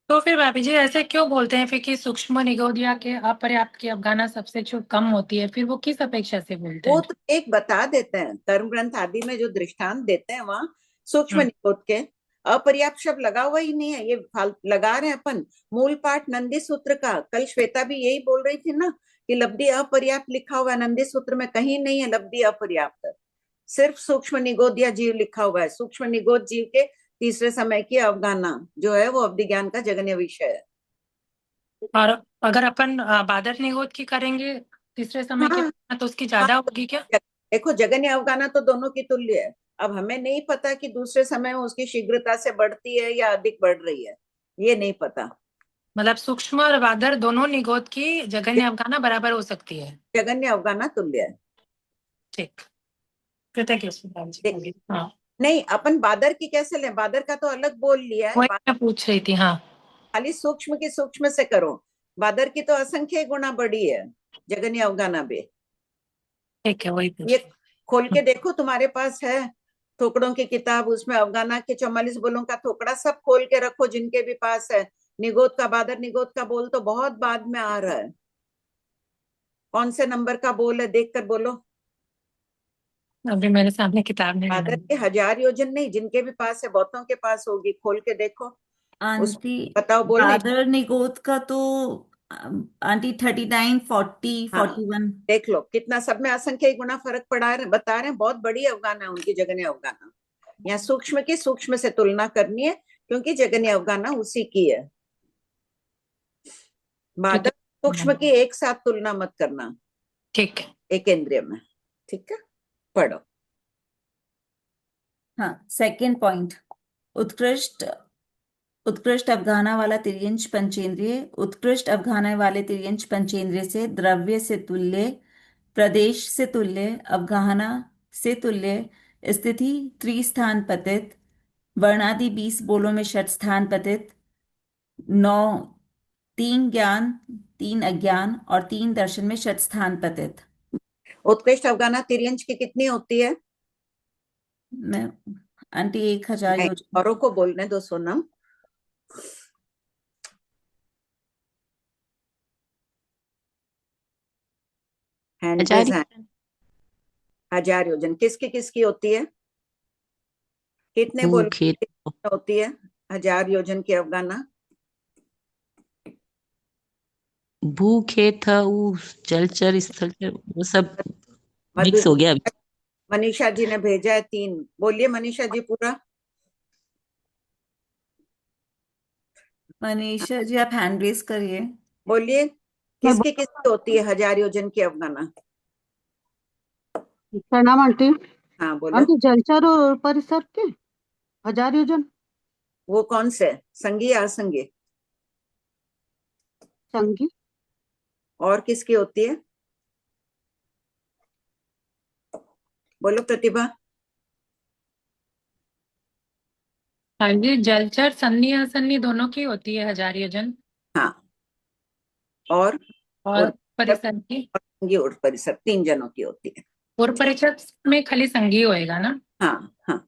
तो फिर भाभी जी ऐसे क्यों बोलते हैं फिर कि सूक्ष्म निगोदिया के अपर्याप्त की अवगाहना सबसे जो कम होती है, फिर वो किस अपेक्षा से बोलते वो हैं? तो एक बता देते हैं, कर्म ग्रंथ आदि में जो दृष्टांत देते हैं वहां सूक्ष्म हम्म। निरोध के अपर्याप्त शब्द लगा हुआ ही नहीं है, ये लगा रहे हैं अपन। मूल पाठ नंदी सूत्र का, कल श्वेता भी यही बोल रही थी ना कि लब्धि अपर्याप्त लिखा हुआ है नंदी सूत्र में, कहीं नहीं है लब्धि अपर्याप्त, सिर्फ सूक्ष्म निगोदिया जीव लिखा हुआ है। सूक्ष्म निगोद जीव के तीसरे समय की अवगाहना जो है वो अवधि ज्ञान का जगन्य विषय है। और अगर अपन बादर निगोद की करेंगे तीसरे समय की हाँ अवगाहना, तो उसकी हाँ, ज्यादा होगी क्या? देखो जगन्य अवगाहना तो दोनों की तुल्य है। अब हमें नहीं पता कि दूसरे समय में उसकी शीघ्रता से बढ़ती है या अधिक बढ़ रही है, ये नहीं पता। मतलब सूक्ष्म और बादर दोनों निगोद की जघन्य अवगाहना बराबर हो सकती है? जगन्य अवगाहना तुल्य है। ठीक, कृतज्ञ भाभी जी, देख, होगी। हाँ, नहीं अपन बादर की कैसे लें, बादर का तो अलग बोल लिया है। वही मैं पूछ रही थी। हाँ खाली सूक्ष्म की सूक्ष्म से करो, बादर की तो असंख्य गुना बड़ी है जगन्य अवगाहना भी। ठीक है, वही पूछ ये रही खोल हूँ। के देखो, तुम्हारे पास है थोकड़ों की किताब, उसमें अवगाहना के 44 बोलों का थोकड़ा सब खोल के रखो जिनके भी पास है। निगोद का बादर निगोद का बोल तो बहुत बाद में आ रहा है, कौन से नंबर का बोल है देख कर बोलो। अभी मेरे सामने किताब नहीं बादर है। के 1000 योजन नहीं, जिनके भी पास है बहुतों के पास होगी, खोल के देखो। उस आंटी बताओ बोल नहीं, दादर निगोद का तो आंटी 39 40 हाँ 41। देख लो कितना, सब में असंख्य गुना फर्क पड़ा है, बता रहे हैं बहुत बड़ी अवगाहना है उनकी जगन्य अवगाहना। यहाँ सूक्ष्म की सूक्ष्म से तुलना करनी है, क्योंकि जगन्य अवगाहना उसी की है। बादल सूक्ष्म की एक साथ तुलना मत करना, ठीक है। एक इंद्रिय में। ठीक है, पढ़ो। हाँ, सेकंड पॉइंट। उत्कृष्ट उत्कृष्ट अवगाहना वाला तिर्यंच पंचेंद्रिय उत्कृष्ट अवगाहना वाले तिर्यंच पंचेंद्रिय से द्रव्य से तुल्य, प्रदेश से तुल्य, अवगाहना से तुल्य, स्थिति त्रिस्थान पतित, वर्णादि 20 बोलों में षट स्थान पतित, 9 3 ज्ञान 3 अज्ञान और 3 दर्शन में षट स्थान पतित। उत्कृष्ट अवगाहना तिर्यंच की कितनी होती है? मैं आंटी 1000 नहीं, योजना। औरों को बोलने दो सोनम। हैंड हजार रेज है। 1000 योजन किसकी किसकी होती है? कितने बोल भूखेत होती है 1000 योजन की अवगाहना? भूखेत ऊ जलचर स्थलचर वो सब मधु, मिक्स हो गया अभी। मनीषा जी ने भेजा है 3, बोलिए मनीषा जी पूरा। मनीषा जी आप हैंड रेस करिए। बोलिए मैं किसकी किसकी होती है 1000 योजन की अवगाहना? प्रणाम आंटी। हाँ बोलो। आंटी जलचर और परिसर के 1000 योजन वो कौन से, संगी या असंगी? संगी। और किसकी होती है? बोलो प्रतिभा। हाँ जी, जलचर सन्नी असन्नी दोनों की होती है 1000 योजन। हाँ, और और परिसर की संगी और परिसर 3 जनों की होती है। और परिचय में खाली संगी होएगा ना? हाँ हाँ।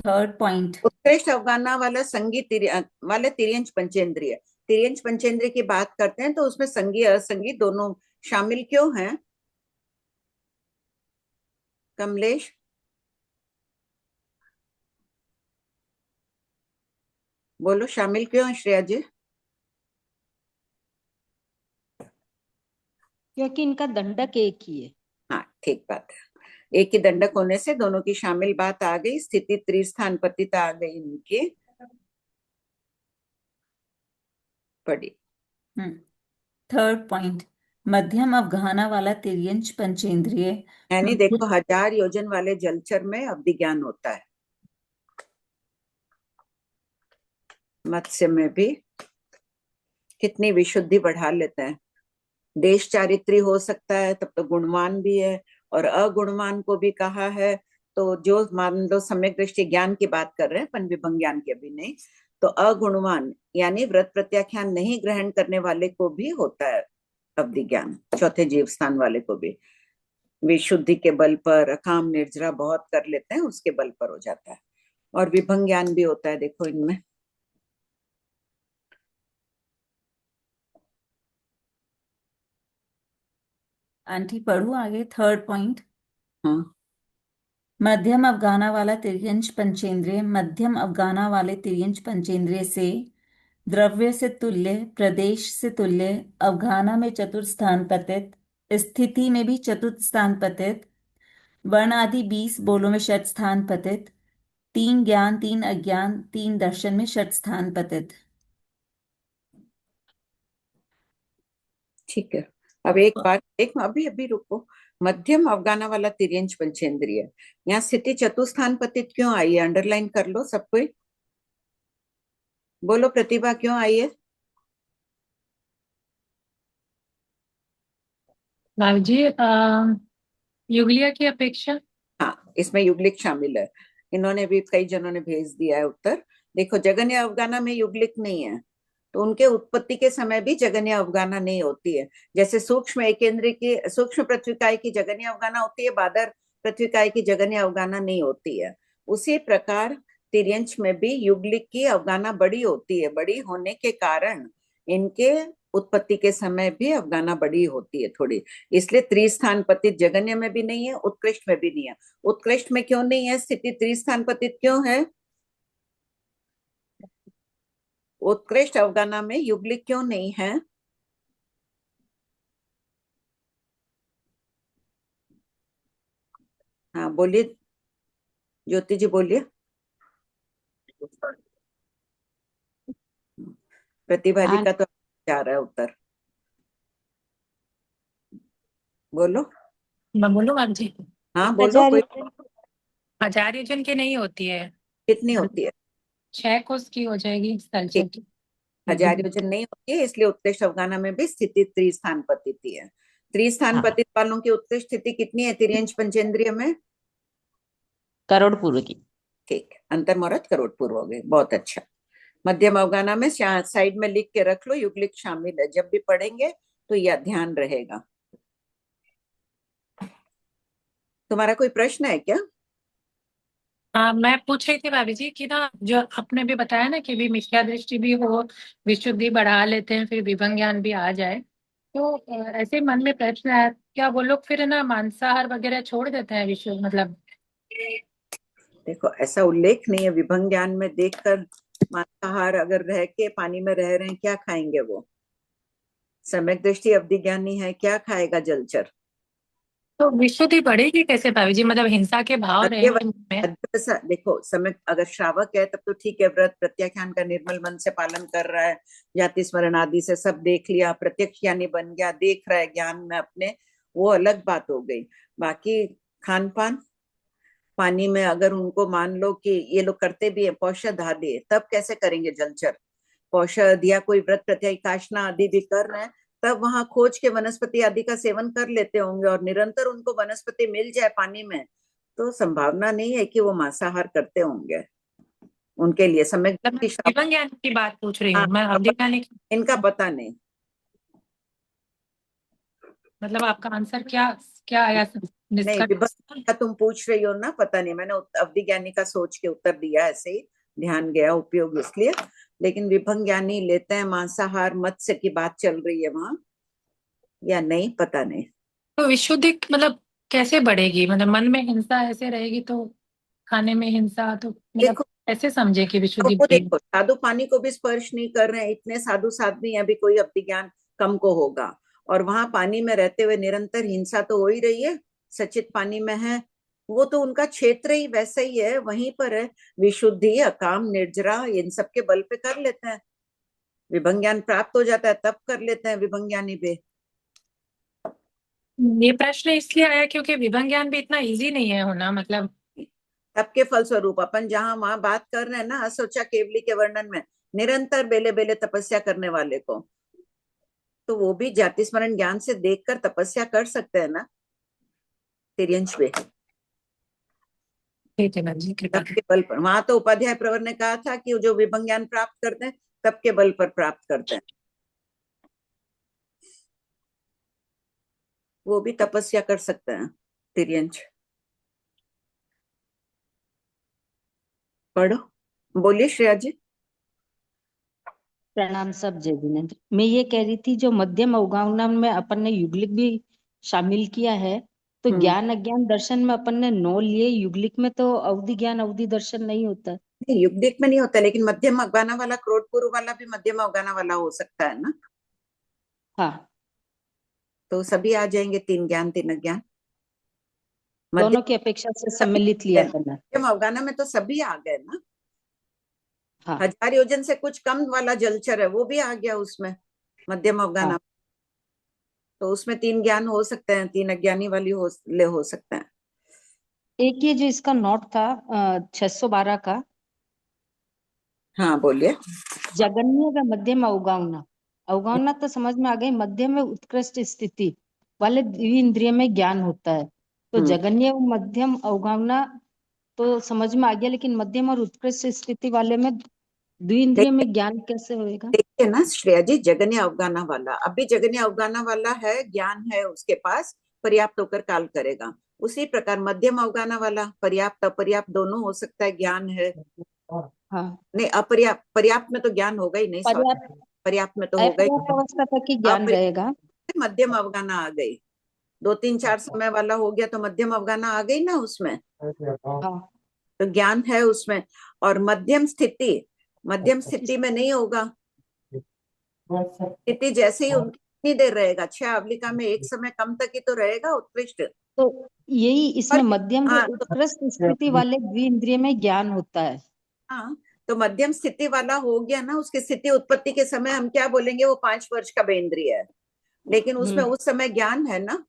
थर्ड पॉइंट, उत्कृष्ट अवगाना वाला संगी वाले तिर्यंच पंचेंद्रिय, तिर्यंच पंचेंद्रिय की बात करते हैं तो उसमें संगी असंगी दोनों शामिल क्यों हैं? कमलेश, बोलो शामिल क्यों है श्रेया जी? क्योंकि इनका दंडक एक ही है। हाँ ठीक बात है, एक ही दंडक होने से दोनों की शामिल बात आ गई, स्थिति त्रिस्थान पतिता आ गई इनकी। पढ़ी। थर्ड पॉइंट, मध्यम अवगाहना वाला तिर्यंच पंचेंद्रिय यानी देखो 1000 योजन वाले जलचर में अवधि ज्ञान होता है, मत्स्य में भी कितनी विशुद्धि बढ़ा लेते हैं। देश चारित्री हो सकता है तब तो गुणवान भी है, और अगुणवान को भी कहा है। तो जो मान लो सम्यक दृष्टि ज्ञान की बात कर रहे हैं, अपन विभंग ज्ञान की अभी नहीं, तो अगुणवान यानी व्रत प्रत्याख्यान नहीं ग्रहण करने वाले को भी होता है अवधि ज्ञान, चौथे जीव स्थान वाले को भी विशुद्धि के बल पर, अकाम निर्जरा बहुत कर लेते हैं उसके बल पर हो जाता है। और विभंग ज्ञान भी होता है देखो इनमें। आंटी पढ़ू आगे थर्ड पॉइंट। हाँ मध्यम अवगाहना वाला तिर्यंच पंचेंद्रिय मध्यम अवगाहना वाले तिर्यंच पंचेंद्रिय से द्रव्य से तुल्य, प्रदेश से तुल्य, अवगाहना में चतुर्थ स्थान पतित, स्थिति में भी चतुर्थ स्थान पतित, वर्ण आदि 20 बोलों में षट स्थान पतित, 3 ज्ञान 3 अज्ञान 3 दर्शन में षट स्थान पतित। ठीक है। अब एक बार एक अभी अभी रुको, मध्यम अवगाना वाला तिर्यंच पंचेंद्रिय, यहाँ स्थिति चतुस्थान पतित क्यों आई है? अंडरलाइन कर लो सब कोई, बोलो प्रतिभा क्यों आई है? भाभी जी युगलिया की अपेक्षा। हाँ इसमें युगलिक शामिल है, इन्होंने भी कई जनों ने भेज दिया है उत्तर। देखो जगन्य अवगाना में युगलिक नहीं है, तो उनके उत्पत्ति के समय भी जगन्य अवगाना नहीं होती है। जैसे सूक्ष्म एकेंद्रीय की, सूक्ष्म पृथ्वीकाय की जगन्य अवगाना होती है, बादर पृथ्वीकाय की जगन्य अवगाना नहीं होती है। उसी प्रकार तिर्यंच में भी युगलिक की अवगाना बड़ी होती है, बड़ी होने के कारण इनके उत्पत्ति के समय भी अवगाना बड़ी होती है थोड़ी, इसलिए त्रिस्थान पतित जगन्य में भी नहीं है, उत्कृष्ट में भी नहीं है। उत्कृष्ट में क्यों नहीं है? स्थिति त्रिस्थान पतित क्यों है? उत्कृष्ट अवगाना में युगलिक क्यों नहीं है? हाँ बोलिए ज्योति जी, बोलिए। प्रतिभा जी का तो जा रहा है उत्तर, बोलो। मैं बोलूँ भाभी जी? हाँ बोलो कोई। 1000 योजन की नहीं होती है, कितनी होती है? 6 कोस की हो जाएगी ठीक, सल्चर की। 1000 योजन नहीं होती है, इसलिए उत्कृष्ट अवगाना में भी स्थिति त्रिस्थान पतित है। त्रिस्थान हाँ, पतित वालों की उत्कृष्ट स्थिति कितनी है तिर्यंच पंचेंद्रिय में? करोड़ पूर्व की। ठीक, अंतर मुहूर्त करोड़ पूर्व हो गए, बहुत अच्छा। मध्यम अवगाना में साइड में लिख के रख लो, युगलिक शामिल है, जब भी पढ़ेंगे तो यह ध्यान रहेगा। तुम्हारा कोई प्रश्न है क्या? हाँ, मैं पूछ रही थी भाभी जी कि ना, जो आपने भी बताया ना कि भी मिथ्या दृष्टि भी हो, विशुद्धि बढ़ा लेते हैं, फिर विभंग ज्ञान भी आ जाए, तो ऐसे मन में प्रश्न आया, क्या वो लोग फिर ना मांसाहार वगैरह छोड़ देते हैं विशु मतलब? देखो ऐसा उल्लेख नहीं है विभंग ज्ञान में, देखकर मांसाहार अगर रह के पानी में रह रहे हैं क्या खाएंगे वो? सम्यक दृष्टि अवधि ज्ञानी है, क्या खाएगा जलचर? तो विशुद्धि बढ़ेगी कैसे भाभी जी? मतलब हिंसा के भाव रहेंगे मन में। देखो समय अगर श्रावक है तब तो ठीक है, व्रत प्रत्याख्यान का निर्मल मन से पालन कर रहा है, जाति स्मरण आदि से सब देख लिया, प्रत्यक्ष ज्ञानी बन गया, देख रहा है ज्ञान में अपने, वो अलग बात हो गई। बाकी खान पान, पानी में अगर उनको मान लो कि ये लोग करते भी है पौषध आदि, तब कैसे करेंगे जलचर? पौषध या कोई व्रत प्रत्याकाशना आदि भी कर रहे हैं, तब वहां खोज के वनस्पति आदि का सेवन कर लेते होंगे, और निरंतर उनको वनस्पति मिल जाए पानी में, तो संभावना नहीं है कि वो मांसाहार करते होंगे। उनके लिए सम्यक मतलब मैं दृष्टि श्रवण। विभंग ज्ञान की बात पूछ रही हाँ, हूँ, मैं अवधि ज्ञानी की। इनका पता नहीं। मतलब आपका आंसर क्या क्या आया नहीं, निष्कर्ष? विभंग का तुम पूछ रही हो ना, पता नहीं, मैंने अवधि ज्ञानी का सोच के उत्तर दिया, ऐसे ही ध्यान गया उपयोग इसलिए। लेकिन विभंग ज्ञानी लेते हैं मांसाहार मत्स्य की बात चल रही है वहां या नहीं, पता नहीं। तो विशुद्धि मतलब कैसे बढ़ेगी? मतलब मन में हिंसा ऐसे रहेगी तो खाने में हिंसा, तो मतलब देखो, ऐसे समझे कि विशुद्धि वो बढ़ेगी? देखो, साधु पानी को भी स्पर्श नहीं कर रहे हैं, इतने साधु साध्वी अभी कोई अवधि ज्ञान कम को होगा। और वहां पानी में रहते हुए निरंतर हिंसा तो हो ही रही है, सचित पानी में है, वो तो उनका क्षेत्र ही वैसा ही है, वहीं पर है। विशुद्धि अकाम निर्जरा इन सब के बल पे कर लेते हैं, विभंग ज्ञान प्राप्त हो जाता है तब कर लेते हैं विभंग ज्ञानी पे। ये प्रश्न इसलिए आया क्योंकि विभंग ज्ञान भी इतना इजी नहीं है होना, मतलब तब के फलस्वरूप अपन जहां वहां बात कर रहे हैं ना असोचा केवली के वर्णन में, निरंतर बेले बेले तपस्या करने वाले को, तो वो भी जाति स्मरण ज्ञान से देखकर तपस्या कर सकते हैं ना तिर्यंश पे, ठीक है जी, कृपा तब के बल पर। वहां तो उपाध्याय प्रवर ने कहा था कि जो विभंग ज्ञान प्राप्त करते हैं तब के बल पर प्राप्त करते हैं, वो भी तपस्या कर सकते हैं तिर्यंश। पढ़ो, बोलिए श्रेया जी। प्रणाम सब जय जिनेन्द्र। मैं ये कह रही थी जो मध्यम अवगाहना में अपन ने युगलिक भी शामिल किया है, तो ज्ञान अज्ञान दर्शन में अपन ने नौ लिए, युगलिक में तो अवधि ज्ञान अवधि दर्शन नहीं होता। नहीं, युगदिक में नहीं होता, लेकिन मध्यम अवगाना वाला क्रोधपूर्व वाला भी मध्यम अवगाना वाला हो सकता है ना, हाँ, तो सभी आ जाएंगे, तीन ज्ञान तीन अज्ञान। दोनों मध्यम की अपेक्षा से सभी सम्मिलित लिया करना। मध्यम अवगाना में तो सभी आ गए ना, हाँ 1000 योजन से कुछ कम वाला जलचर है वो भी आ गया उसमें मध्यम अवगाना, हाँ, तो उसमें तीन ज्ञान हो सकते हैं, तीन अज्ञानी वाली हो सकते हैं। एक ये जो इसका नोट था 612 का, हाँ बोलिए। जगन्य व मध्यम अवगाहना। अवगाहना तो समझ में आ गई, मध्यम में उत्कृष्ट स्थिति वाले द्विइंद्रिय में ज्ञान होता है, तो हम्म, जगन्य व मध्यम अवगाहना तो समझ में आ गया, लेकिन मध्यम और उत्कृष्ट स्थिति वाले में द्विइंद्रिय देखिए में ज्ञान कैसे होएगा? देखिए ना श्रेया जी, जगन्य अवगाना वाला अभी जगन्य अवगाना वाला है, ज्ञान है उसके पास, पर्याप्त होकर काल करेगा। उसी प्रकार मध्यम अवगाना वाला पर्याप्त अपर्याप्त दोनों हो सकता है, ज्ञान है, हाँ, नहीं अपर्याप्त, पर्याप्त में तो ज्ञान होगा ही नहीं, सॉरी, पर्याप्त पर्याप्त में तो होगा ही। अपर्याप्त अवस्था तक ही ज्ञान अपर्याप्त रहेगा। में मध्यम अवगाना आ गई, 2 3 4 समय वाला हो गया तो मध्यम अवगाना आ गई ना उसमें, हाँ, तो ज्ञान है उसमें। और मध्यम स्थिति में नहीं होगा, स्थिति जैसे ही उनकी कितनी देर रहेगा, 6 अवलिका में एक समय कम तक ही तो रहेगा उत्कृष्ट। तो यही इसमें पर मध्यम व हाँ उत्कृष्ट स्थिति वाले द्विइंद्रिय में ज्ञान होता है। हाँ, तो मध्यम स्थिति वाला हो गया ना, उसकी स्थिति उत्पत्ति के समय हम क्या बोलेंगे, वो 5 वर्ष का बेंद्रिय है, लेकिन उसमें उस समय ज्ञान है ना।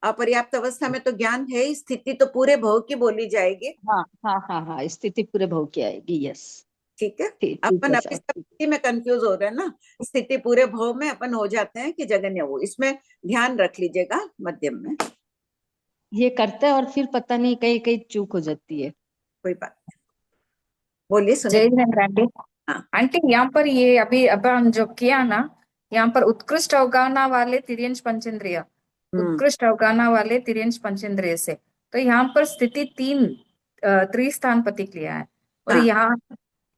अपर्याप्त अवस्था में तो ज्ञान है ही, स्थिति तो पूरे भव की बोली जाएगी। हाँ हाँ हाँ हाँ, स्थिति पूरे भव की आएगी। यस, ठीक है, ठीक ठीक अपन है अभी सर, सब ठीक। स्थिति में कंफ्यूज हो रहे हैं ना, स्थिति पूरे भव में अपन हो जाते हैं कि जगन्य, वो इसमें ध्यान रख लीजिएगा मध्यम में। ये करते हैं और फिर पता नहीं कहीं कहीं चूक हो जाती है। कोई बात नहीं। बोलिए जय सुनीता। हिंद आंटी। हाँ आंटी यहाँ पर ये अभी अब हम जो किया ना, यहाँ पर उत्कृष्ट अवगाहना वाले तिर्यंश पंचेंद्रिय, हम्म, उत्कृष्ट अवगाहना वाले तिर्यंश पंचेंद्रिय से, तो यहाँ पर स्थिति 3 त्रिस्थान प्रतीक लिया है, और हाँ यहाँ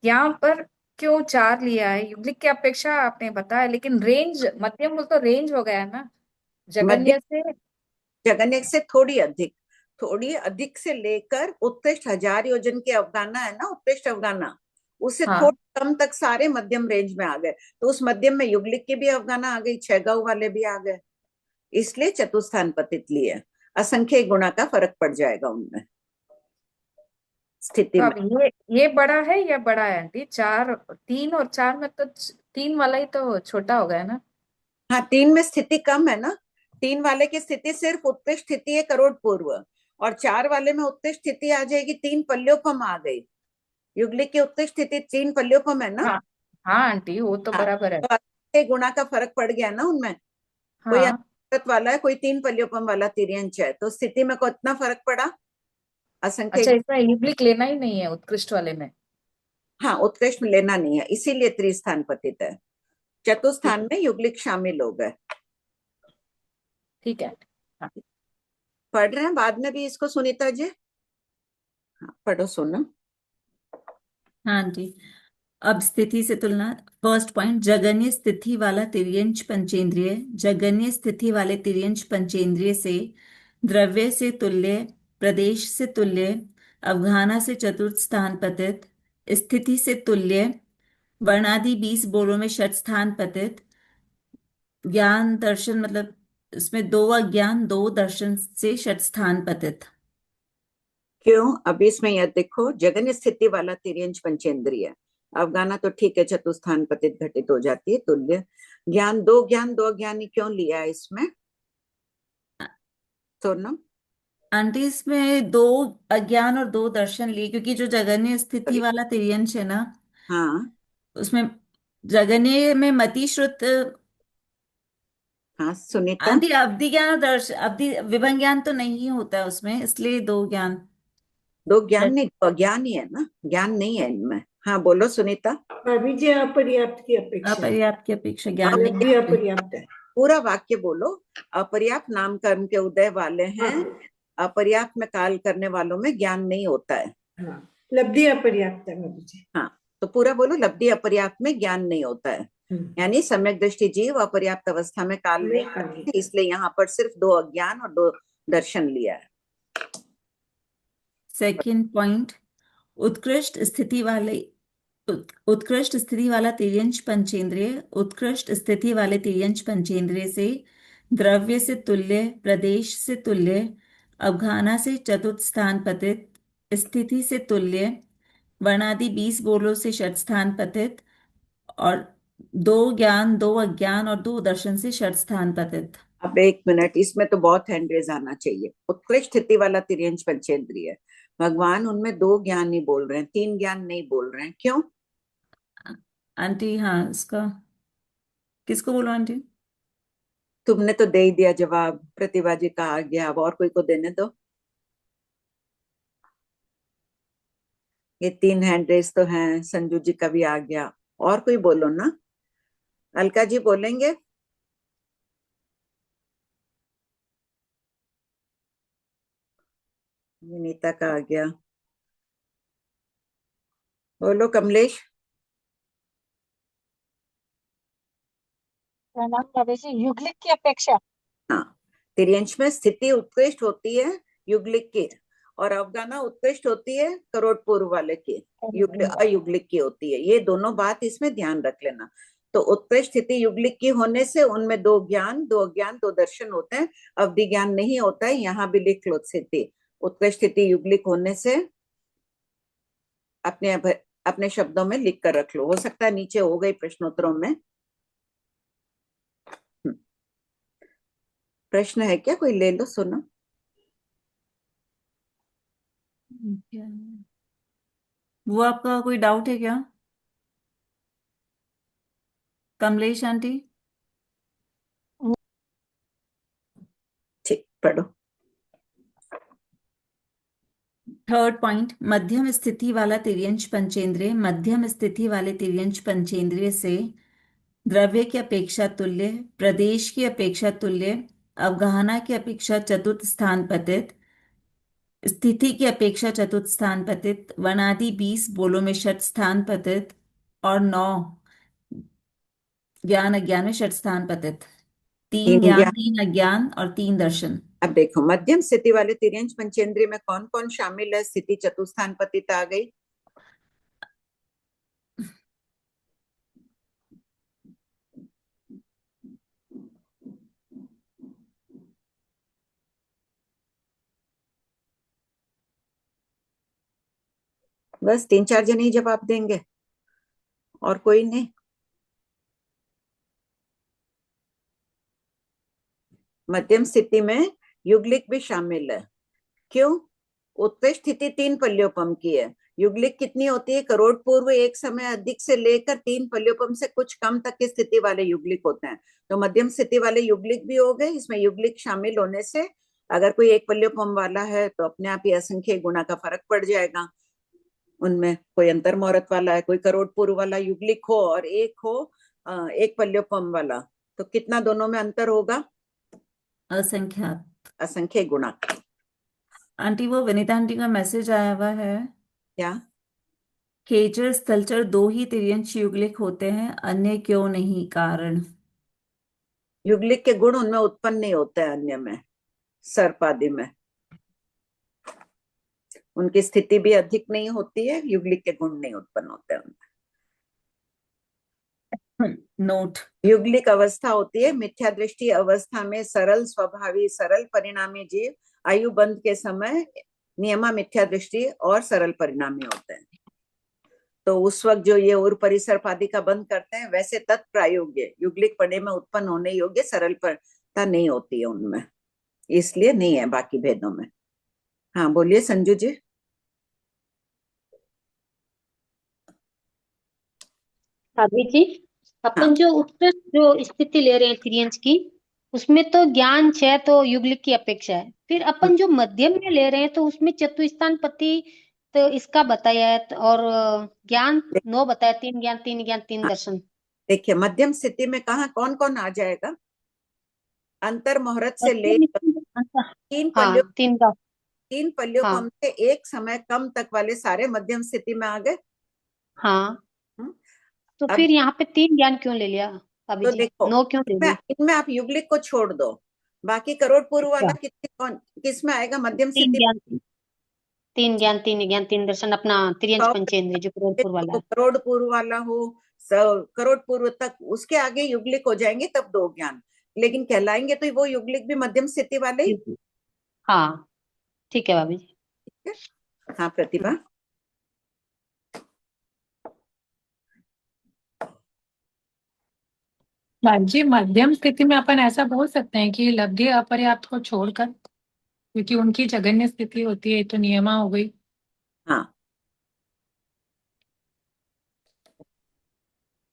यहाँ पर क्यों 4 लिया है? युगलिक की अपेक्षा आपने बताया, लेकिन रेंज मध्यम बोल तो रेंज हो गया ना, मध्यम जगन्य से। जगन्य से थोड़ी अधिक से लेकर उत्कृष्ट 1000 योजन के अवगाना है ना, उत्कृष्ट अवगाना, उससे हाँ, थोड़ा कम तक सारे मध्यम रेंज में आ गए, तो उस मध्यम में युगलिक की भी अवगाना आ गई, 6 गौ वाले भी आ गए, इसलिए चतुस्थान पतित लिए। असंख्य गुणा का फर्क पड़ जाएगा उनमें स्थिति तो में। अब ये बड़ा है या बड़ा है आंटी? 4, 3 और 4 में तो 3 वाला ही तो छोटा हो गया ना। हाँ, 3 में स्थिति कम है ना, 3 वाले की स्थिति सिर्फ उत्कृष्ट स्थिति है करोड़ पूर्व, और 4 वाले में उत्कृष्ट स्थिति आ जाएगी, 3 पल्योपम आ गई, युगलिक की उत्कृष्ट स्थिति 3 पल्योपम है ना। हाँ हाँ आंटी, वो तो हाँ, बराबर है। तो असंख्य गुणा का फर्क पड़ गया ना उनमें, कोई हाँ, अनंत वाला है, कोई 3 पल्योपम वाला तिर्यंच है, तो स्थिति में को इतना फर्क पड़ा, असंख्य। अच्छा, इसमें युग्लिक लेना ही नहीं है उत्कृष्ट वाले में। हाँ, उत्कृष्ट में लेना नहीं है, इसीलिए त्रिस्थान पतित है। चतुस्थान में युग्लिक शामिल हो गए। ठीक है। हाँ। पढ़ रहे हैं बाद में भी इसको सुनीता जी? हाँ, पढ़ो सुनो। हाँ जी। अब स्थिति से तुलना। फर्स्ट पॉइंट, जगन्य स्थिति वाला तिर्यंच पंचेंद्रिय जगन्य स्थिति वाले तिर्यंच पंचेंद्रिय से द्रव्य से तुल्य, प्रदेश से तुल्य, अवघाना से चतुर्थ स्थान पतित, स्थिति से तुल्य, वर्णादि 20 बोलों में षठ स्थान पतित, ज्ञान दर्शन मतलब इसमें 2 अज्ञान 2 दर्शन से षठ स्थान पतित। क्यों? अभी इसमें यह देखो, जगन्य स्थिति वाला तिर्यंच पंचेंद्रिय, अवगाना तो ठीक है, चतुस्थान पतित घटित हो जाती है, तुल्य। ज्ञान दो अज्ञानी क्यों लिया है इसमें? सोनम? आंटी इसमें 2 अज्ञान और 2 दर्शन लिए, क्योंकि जो जगन्य स्थिति वाला तिर्यंच है ना, हाँ उसमें जगन्य में मति श्रुत। हाँ सुनीता? आंटी अवधि ज्ञान और अवधि विभंग ज्ञान तो नहीं होता है उसमें, इसलिए 2 ज्ञान। दो ज्ञान नहीं, दो अज्ञान ही है ना, ज्ञान नहीं है इनमें। हाँ बोलो सुनीता। भाभी जी अपर्याप्त की अपेक्षा है, अपर्याप्त की अपेक्षा ज्ञान नहीं लब्धि है। अपर्याप्त है। पूरा वाक्य बोलो। अपर्याप्त नाम कर्म के उदय वाले हैं, हाँ अपर्याप्त में काल करने वालों में ज्ञान नहीं होता है। हाँ, लब्धि अपर्याप्त है भाभी जी। हाँ, तो पूरा बोलो, लब्धि अपर्याप्त में ज्ञान नहीं होता है। यानी सम्यक दृष्टि जीव अपर्याप्त अवस्था में काल नहीं करते, इसलिए यहाँ पर सिर्फ 2 अज्ञान और 2 दर्शन लिया है। सेकंड पॉइंट, उत्कृष्ट स्थिति वाले उत्कृष्ट स्थिति वाला तिर्यंच पंचेंद्रिय उत्कृष्ट स्थिति वाले तिर्यंच पंचेंद्रिय से द्रव्य से तुल्य, प्रदेश से तुल्य, अवघाना से चतुर्थ स्थान पतित, स्थिति से तुल्य, वर्णादि 20 बोलों से षठ स्थान पतित, और 2 ज्ञान 2 अज्ञान और 2 दर्शन से षठ स्थान पतित। अब 1 मिनट, इसमें तो बहुत हैंड रेज आना चाहिए। उत्कृष्ट स्थिति वाला तिर्यंच पंचेंद्रिय है, भगवान उनमें 2 ज्ञान नहीं बोल रहे हैं, 3 ज्ञान नहीं बोल रहे हैं, क्यों? आंटी हाँ, इसका किसको बोलो आंटी? तुमने तो दे ही दिया जवाब, प्रतिभा जी का आ गया, अब और कोई को देने दो। ये 3 हैंड रेज तो हैं, संजू जी का भी आ गया, और कोई बोलो ना। अलका जी बोलेंगे? विनीता का आ गया, बोलो कमलेश। प्रणाम भाभी जी, युगलिक की अपेक्षा। हाँ, तिर्यंच में स्थिति उत्कृष्ट होती है युग्लिक की, और अवगाना उत्कृष्ट होती है करोड़ पूर्व वाले की, अयुग्लिक की होती है। ये दोनों बात इसमें ध्यान रख लेना। तो उत्कृष्ट स्थिति युग्लिक की होने से उनमें 2 ज्ञान 2 अज्ञान 2 दर्शन होते हैं, अवधि ज्ञान नहीं होता है। यहाँ भी लिख लो, स्थिति उत्कृष्ट स्थिति युग्लिक होने से अपने अपने शब्दों में लिख कर रख लो, हो सकता है नीचे हो गई प्रश्नोत्तरों में। प्रश्न है क्या कोई? ले लो, सुनो। वो आपका कोई डाउट है क्या, कमलेश आंटी? ठीक, पढ़ो। थर्ड पॉइंट, मध्यम स्थिति वाला तिर्यंच पंचेंद्रिय मध्यम स्थिति वाले तिर्यंच पंचेंद्रिय से द्रव्य की अपेक्षा तुल्य, प्रदेश की अपेक्षा तुल्य, अवगाहना की अपेक्षा चतुर्थ स्थान पतित, स्थिति की अपेक्षा चतुर्थ स्थान पतित, वनादि 20 बोलों में षठ स्थान पतित, और 9 ज्ञान अज्ञान में षठ स्थान पतित। 3 तीन ज्ञान ज्ञान। 3 अज्ञान और 3 दर्शन। अब देखो, मध्यम स्थिति वाले तिर्यंच पंचेंद्रिय में कौन कौन शामिल है? स्थिति चतुस्थान पतित आ गई, बस 3-4 जने ही जवाब देंगे, और कोई नहीं। मध्यम स्थिति में युग्लिक भी शामिल है, क्यों? उत्कृष्ट स्थिति 3 पल्योपम की है, युग्लिक कितनी होती है? करोड़ पूर्व एक समय अधिक से लेकर 3 पल्योपम से कुछ कम तक की स्थिति वाले युग्लिक होते हैं। तो मध्यम स्थिति वाले युग्लिक भी हो गए। इसमें युग्लिक शामिल होने से अगर कोई एक पल्योपम वाला है तो अपने आप ही असंख्य गुणा का फर्क पड़ जाएगा, उनमें कोई अंतर मुहूर्त वाला है, कोई करोड़ पूर्व वाला युगलिक हो और एक हो एक पल्योपम वाला, तो कितना दोनों में अंतर होगा? असंख्यात। असंख्य गुणा। आंटी वो विनीता आंटी का मैसेज आया हुआ है। क्या? खेचर स्थलचर दो ही तिर्यंश युगलिक होते हैं, अन्य क्यों नहीं? कारण? युगलिक के गुण उनमें उत्पन्न नहीं होते हैं, अन्य में, सर्प आदि में उनकी स्थिति भी अधिक नहीं होती है, युगलिक के गुण नहीं उत्पन्न होते हैं उनमें। नोट। युगलिक अवस्था होती है मिथ्या दृष्टि अवस्था में सरल स्वभावी सरल परिणामी जीव आयु बंध के समय नियमा मिथ्या दृष्टि और सरल परिणामी होते हैं। तो उस वक्त जो ये उर परिसर्प आदि का बंध करते हैं, वैसे तत्प्रायोग्य युगलिक पड़े में उत्पन्न होने योग्य सरलता नहीं होती है उनमें, इसलिए नहीं है बाकी भेदों में। हाँ बोलिए संजू जी। भाभी जी, हाँ अपन जो उत्कृष्ट जो स्थिति ले रहे हैं तिर्यंश की, उसमें तो ज्ञान 6 तो युगलिक की अपेक्षा है। फिर अपन जो मध्यम में ले रहे हैं तो उसमें चतुस्थान पति तो इसका बताया है, और ज्ञान 9 बताया, 3 ज्ञान 3 ज्ञान 3 हाँ, दर्शन। देखिए मध्यम स्थिति में कहाँ कौन कौन आ जाएगा? अंतर मुहूर्त से ले तीन पल्यों हाँ 3 का। तीन पल्योपम हाँ से एक समय कम तक वाले सारे मध्यम स्थिति में आ गए। हाँ, हम्म, तो अब फिर यहाँ पे 3 ज्ञान क्यों ले लिया भाभी तो जी? देखो 9 क्यों ले इनमें ली? इनमें आप युगलिक को छोड़ दो, बाकी करोड़ पूर्व वाला अच्छा, किस में आएगा मध्यम 3 स्थिति? ज्ञान 3 ज्ञान 3 ज्ञान 3 दर्शन, अपना त्रियंच पंचेंद्रिय जो करोड़पुर वाला तो है। करोड़ पूर्व वाला हो, करोड़ पूर्व तक उसके आगे युगलिक हो जाएंगे तब दो ज्ञान, लेकिन कहलाएंगे तो वो युगलिक भी मध्यम स्थिति वाले ही। हाँ ठीक है भाभी जी। हाँ प्रतिभा। जी मध्यम स्थिति में अपन ऐसा बोल सकते हैं कि लब्धि अपर्याप्त को छोड़कर, क्योंकि उनकी जघन्य स्थिति होती है, तो नियमा हो गई। हाँ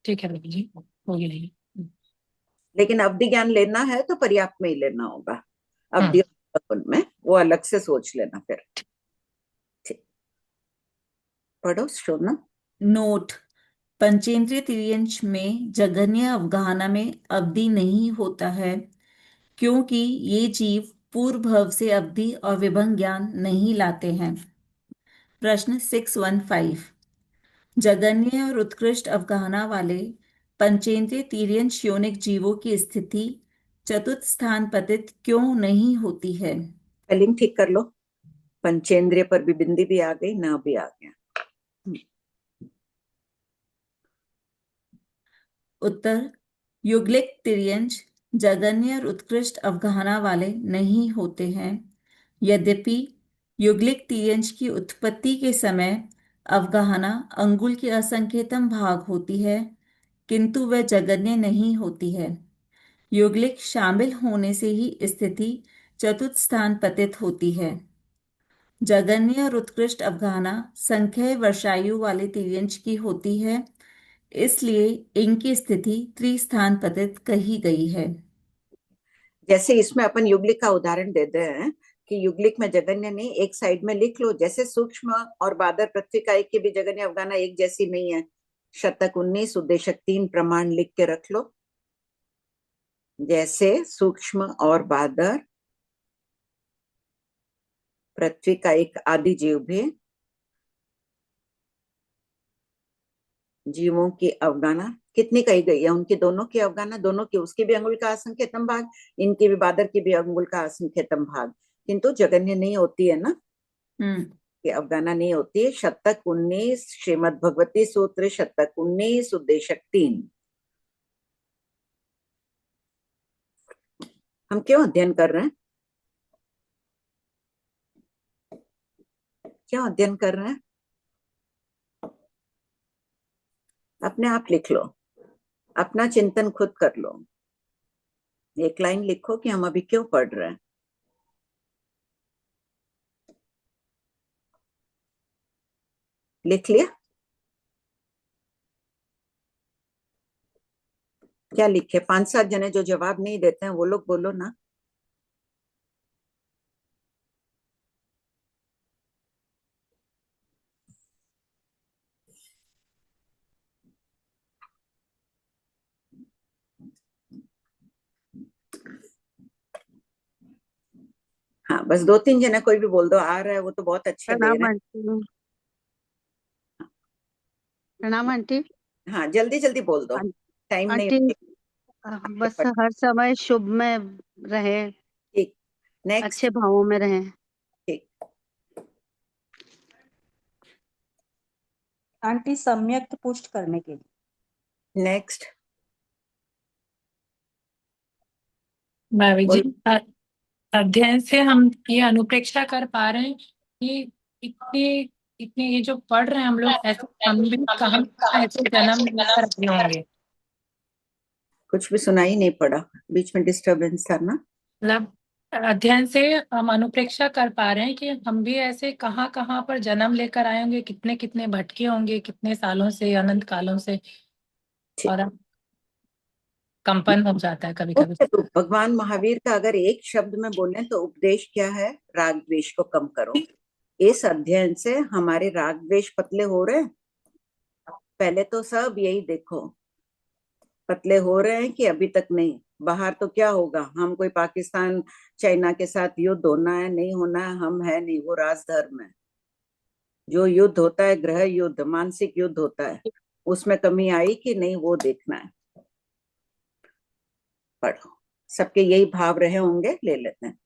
ठीक है रवि जी, होगी नहीं। लेकिन अवधि ज्ञान लेना है तो पर्याप्त में ही लेना होगा, हम्म। अवधि में वो अलग से सोच लेना फिर। ठीक, पढ़ो शोना। नोट। पंचेंद्रिय तिर्यंश में जघन्य अवगाहना में अवधि नहीं होता है, क्योंकि ये जीव पूर्व भव से अवधि और विभंग ज्ञान नहीं लाते हैं। प्रश्न 615। जघन्य और उत्कृष्ट अवगाहना वाले पंचेंद्रिय तिर्यंश योनिक जीवों की स्थिति चतुर्थ स्थान पतित क्यों नहीं होती है? स्पेलिंग ठीक कर लो, पंचेंद्रिय पर भी बिंदी भी आ गई, न भी आ गया। उत्तर। युगलिक तिर्यंश जघन्य और उत्कृष्ट अवगाहना वाले नहीं होते हैं। यद्यपि युगलिक तिर्यंश की उत्पत्ति के समय अवगाहना अंगुल की असंख्यतम भाग होती है, किंतु वह जघन्य नहीं होती है। युगलिक शामिल होने से ही स्थिति चतुर्थ स्थान पतित होती है। जघन्य और उत्कृष्ट अवगाहना संख्या वर्षायु वाले तिर्यंश की होती है, इसलिए इनकी स्थिति त्रिस्थान पतित कही गई है। जैसे इसमें अपन युगलिक का उदाहरण देते हैं कि युगलिक में जगन्य नहीं, एक साइड में लिख लो, जैसे सूक्ष्म और बादर पृथ्वी का एक की भी जगन्य अवगाहना एक जैसी नहीं है। शतक 19 उद्देशक 3 प्रमाण लिख के रख लो, जैसे सूक्ष्म और बादर पृथ्वी का एक आदि जीव भी जीवों की अवगाहना कितनी कही गई है, उनकी दोनों की अवगाहना, दोनों की, उसकी भी अंगुल का असंख्यतम भाग, इनकी भी बादर की भी अंगुल का असंख्यतम भाग, किंतु जगन्य नहीं होती है ना, कि अवगाहना नहीं होती है। शतक 19 श्रीमद् भगवती सूत्र शतक 19 उद्देशक 3। हम क्यों अध्ययन कर रहे हैं? क्यों अध्ययन कर रहे हैं? अपने आप लिख लो, अपना चिंतन खुद कर लो, एक लाइन लिखो कि हम अभी क्यों पढ़ रहे हैं। लिख लिया? क्या लिखे? 5-7 जने जो जवाब नहीं देते हैं वो लोग बोलो ना। बस 2-3 जना कोई भी बोल दो, आ रहा है वो तो बहुत अच्छा दे प्रणाम रहे आंटी। प्रणाम आंटी। हैं। हाँ जल्दी जल्दी बोल दो, टाइम नहीं आंटी बस पर। हर समय शुभ में रहे, ठीक, नेक्स्ट। अच्छे भावों में रहे। ठीक, आंटी सम्यक पुष्ट करने के लिए। नेक्स्ट। भाभी जी, बोल। अध्ययन से हम ये अनुप्रेक्षा कर पा रहे हैं कि इतने इतने ये जो पढ़ रहे हैं हम लोग, ऐसे हम भी कहाँ ऐसे जन्म लेकर आए होंगे। कुछ भी सुनाई नहीं पड़ा, बीच में डिस्टरबेंस था ना। मतलब अध्ययन से हम अनुप्रेक्षा कर पा रहे हैं कि हम भी ऐसे कहाँ कहाँ पर जन्म लेकर आए होंगे, कितने कितने भटके होंगे, कितने सालों से, अनंत कालों से। ठीक। और हम कंपन हो जाता है कभी कभी। मुख्य रूप भगवान महावीर का अगर एक शब्द में बोले तो उपदेश क्या है? राग द्वेष को कम करो। इस अध्ययन से हमारे राग द्वेष पतले हो रहे हैं। पहले तो सब यही देखो, पतले हो रहे हैं कि अभी तक नहीं। बाहर तो क्या होगा, हम कोई पाकिस्तान चाइना के साथ युद्ध होना है नहीं होना है, हम है नहीं, वो राजधर्म है। जो युद्ध होता है गृह युद्ध, मानसिक युद्ध होता है, उसमें कमी आई कि नहीं वो देखना है। पढ़ो, सबके यही भाव रहे होंगे, ले लेते हैं।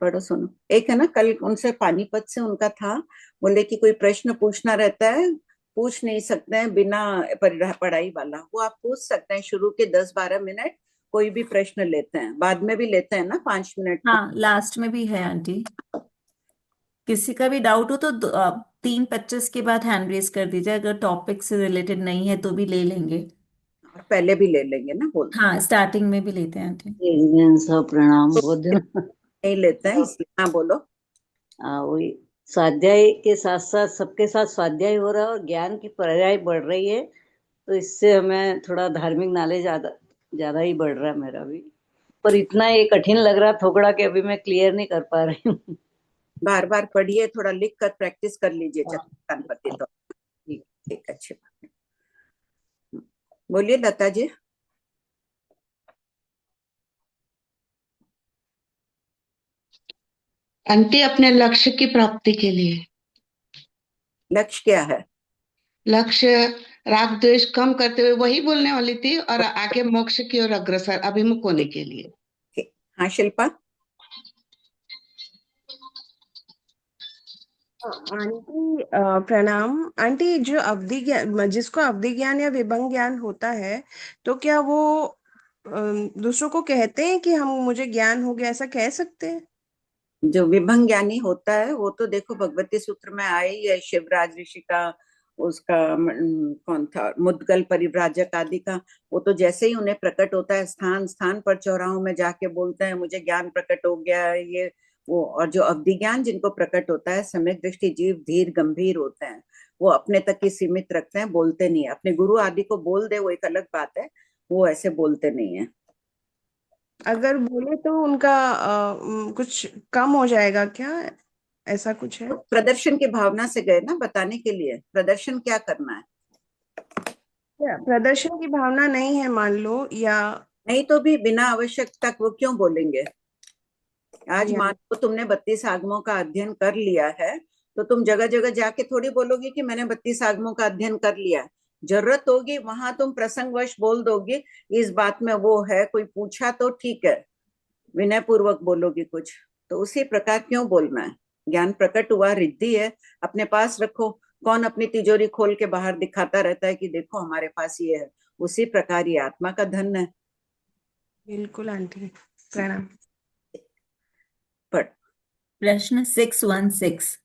पढ़ो सुनो। एक है ना, कल उनसे पानीपत से उनका था, बोले कि कोई प्रश्न पूछना रहता है, पूछ नहीं सकते हैं बिना पढ़ाई वाला। वो आप पूछ सकते हैं, शुरू के 10-12 मिनट कोई भी प्रश्न लेते हैं, बाद में भी लेते हैं ना 5 मिनट। हाँ, लास्ट में भी है आंटी। किसी का भी डाउट हो तो 3:25 के बाद हैंड रेज कर दीजिए, अगर टॉपिक से रिलेटेड नहीं है तो भी ले लेंगे। और पहले भी ले लेंगे ना, बोल दो। हाँ, स्टार्टिंग में भी लेते हैं आंटी। सब प्रणाम, बहुत दिन नहीं लेते हैं इसलिए। हाँ बोलो। वही स्वाध्याय के साथ साथ सबके साथ स्वाध्याय हो रहा है और ज्ञान की पर्याय बढ़ रही है, तो इससे हमें थोड़ा धार्मिक नॉलेज ज्यादा ज्यादा ही बढ़ रहा है मेरा भी। पर इतना ये कठिन लग रहा थोड़ा कि अभी मैं क्लियर नहीं कर पा रही हूँ। बार बार पढ़िए, थोड़ा लिख कर प्रैक्टिस कर लीजिए चतुर्थानपति तो। ठीक ठीक, अच्छी बात है। बोलिए लता जी। आंटी अपने लक्ष्य की प्राप्ति के लिए, लक्ष्य क्या है? लक्ष्य राग द्वेष कम करते हुए वही बोलने वाली थी, और आगे मोक्ष की ओर अग्रसर अभिमुख होने के लिए। ठीक। हाँ शिल्पा। आंटी प्रणाम। आंटी, जो अवधि ज्ञान, जिसको अवधि ज्ञान या विभंग ज्ञान होता है, तो क्या वो दूसरों को कहते हैं कि हम मुझे ज्ञान हो गया, ऐसा कह सकते हैं? जो विभंग ज्ञानी होता है वो तो देखो भगवती सूत्र में आई है, शिवराज ऋषि का, उसका कौन था, मुद्गल परिव्राजक आदि का। वो तो जैसे ही उन्हें प्रकट होता है, स्थान स्थान पर चौराहों में जाके बोलते हैं मुझे ज्ञान प्रकट हो गया है, ये वो। और जो अवधि ज्ञान जिनको प्रकट होता है, सम्यक दृष्टि जीव धीर गंभीर होते हैं, वो अपने तक ही सीमित रखते हैं, बोलते नहीं है। अपने गुरु आदि को बोल दे वो एक अलग बात है, वो ऐसे बोलते नहीं है। अगर बोले तो उनका कुछ कम हो जाएगा क्या, ऐसा कुछ है? तो प्रदर्शन की भावना से गए ना बताने के लिए, प्रदर्शन क्या करना है। क्या प्रदर्शन की भावना नहीं है मान लो, या नहीं तो भी बिना आवश्यकता वो क्यों बोलेंगे? आज या मान लो तुमने 32 आगमों का अध्ययन कर लिया है, तो तुम जगह जगह जाके थोड़ी बोलोगी कि मैंने 32 आगमों का अध्ययन कर लिया है। जरूरत होगी वहां तुम प्रसंगवश बोल दोगी, इस बात में वो है, कोई पूछा तो ठीक है, विनय पूर्वक बोलोगी कुछ। तो उसी प्रकार क्यों बोलना है? ज्ञान प्रकट हुआ, रिद्धि है, अपने पास रखो। कौन अपनी तिजोरी खोल के बाहर दिखाता रहता है कि देखो हमारे पास ये है? उसी प्रकार ये आत्मा का धन है। बिल्कुल आंटी, प्रणाम। पढ़। प्रश्न 616।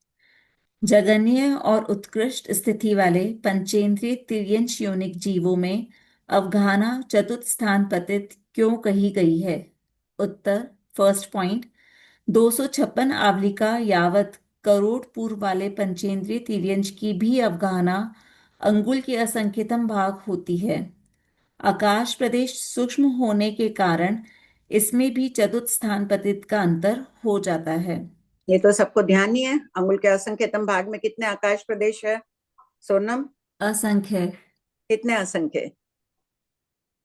जघन्य और उत्कृष्ट स्थिति वाले पंचेंद्रिय तिर्यंश योनिक जीवों में अवगाहना चतुर्थ स्थान पतित क्यों कही गई है? उत्तर, फर्स्ट पॉइंट, 256 आवलिका यावत करोड़ पूर्व वाले पंचेंद्रिय तिर्यंश की भी अवगाहना अंगुल के असंख्यतम भाग होती है। आकाश प्रदेश सूक्ष्म होने के कारण इसमें भी चतुर्थ स्थान पतित का अंतर हो जाता है। ये तो सबको ध्यान ही है। अंगुल के असंख्यतम भाग में कितने आकाश प्रदेश है सोनम? असंख्य। कितने असंख्य?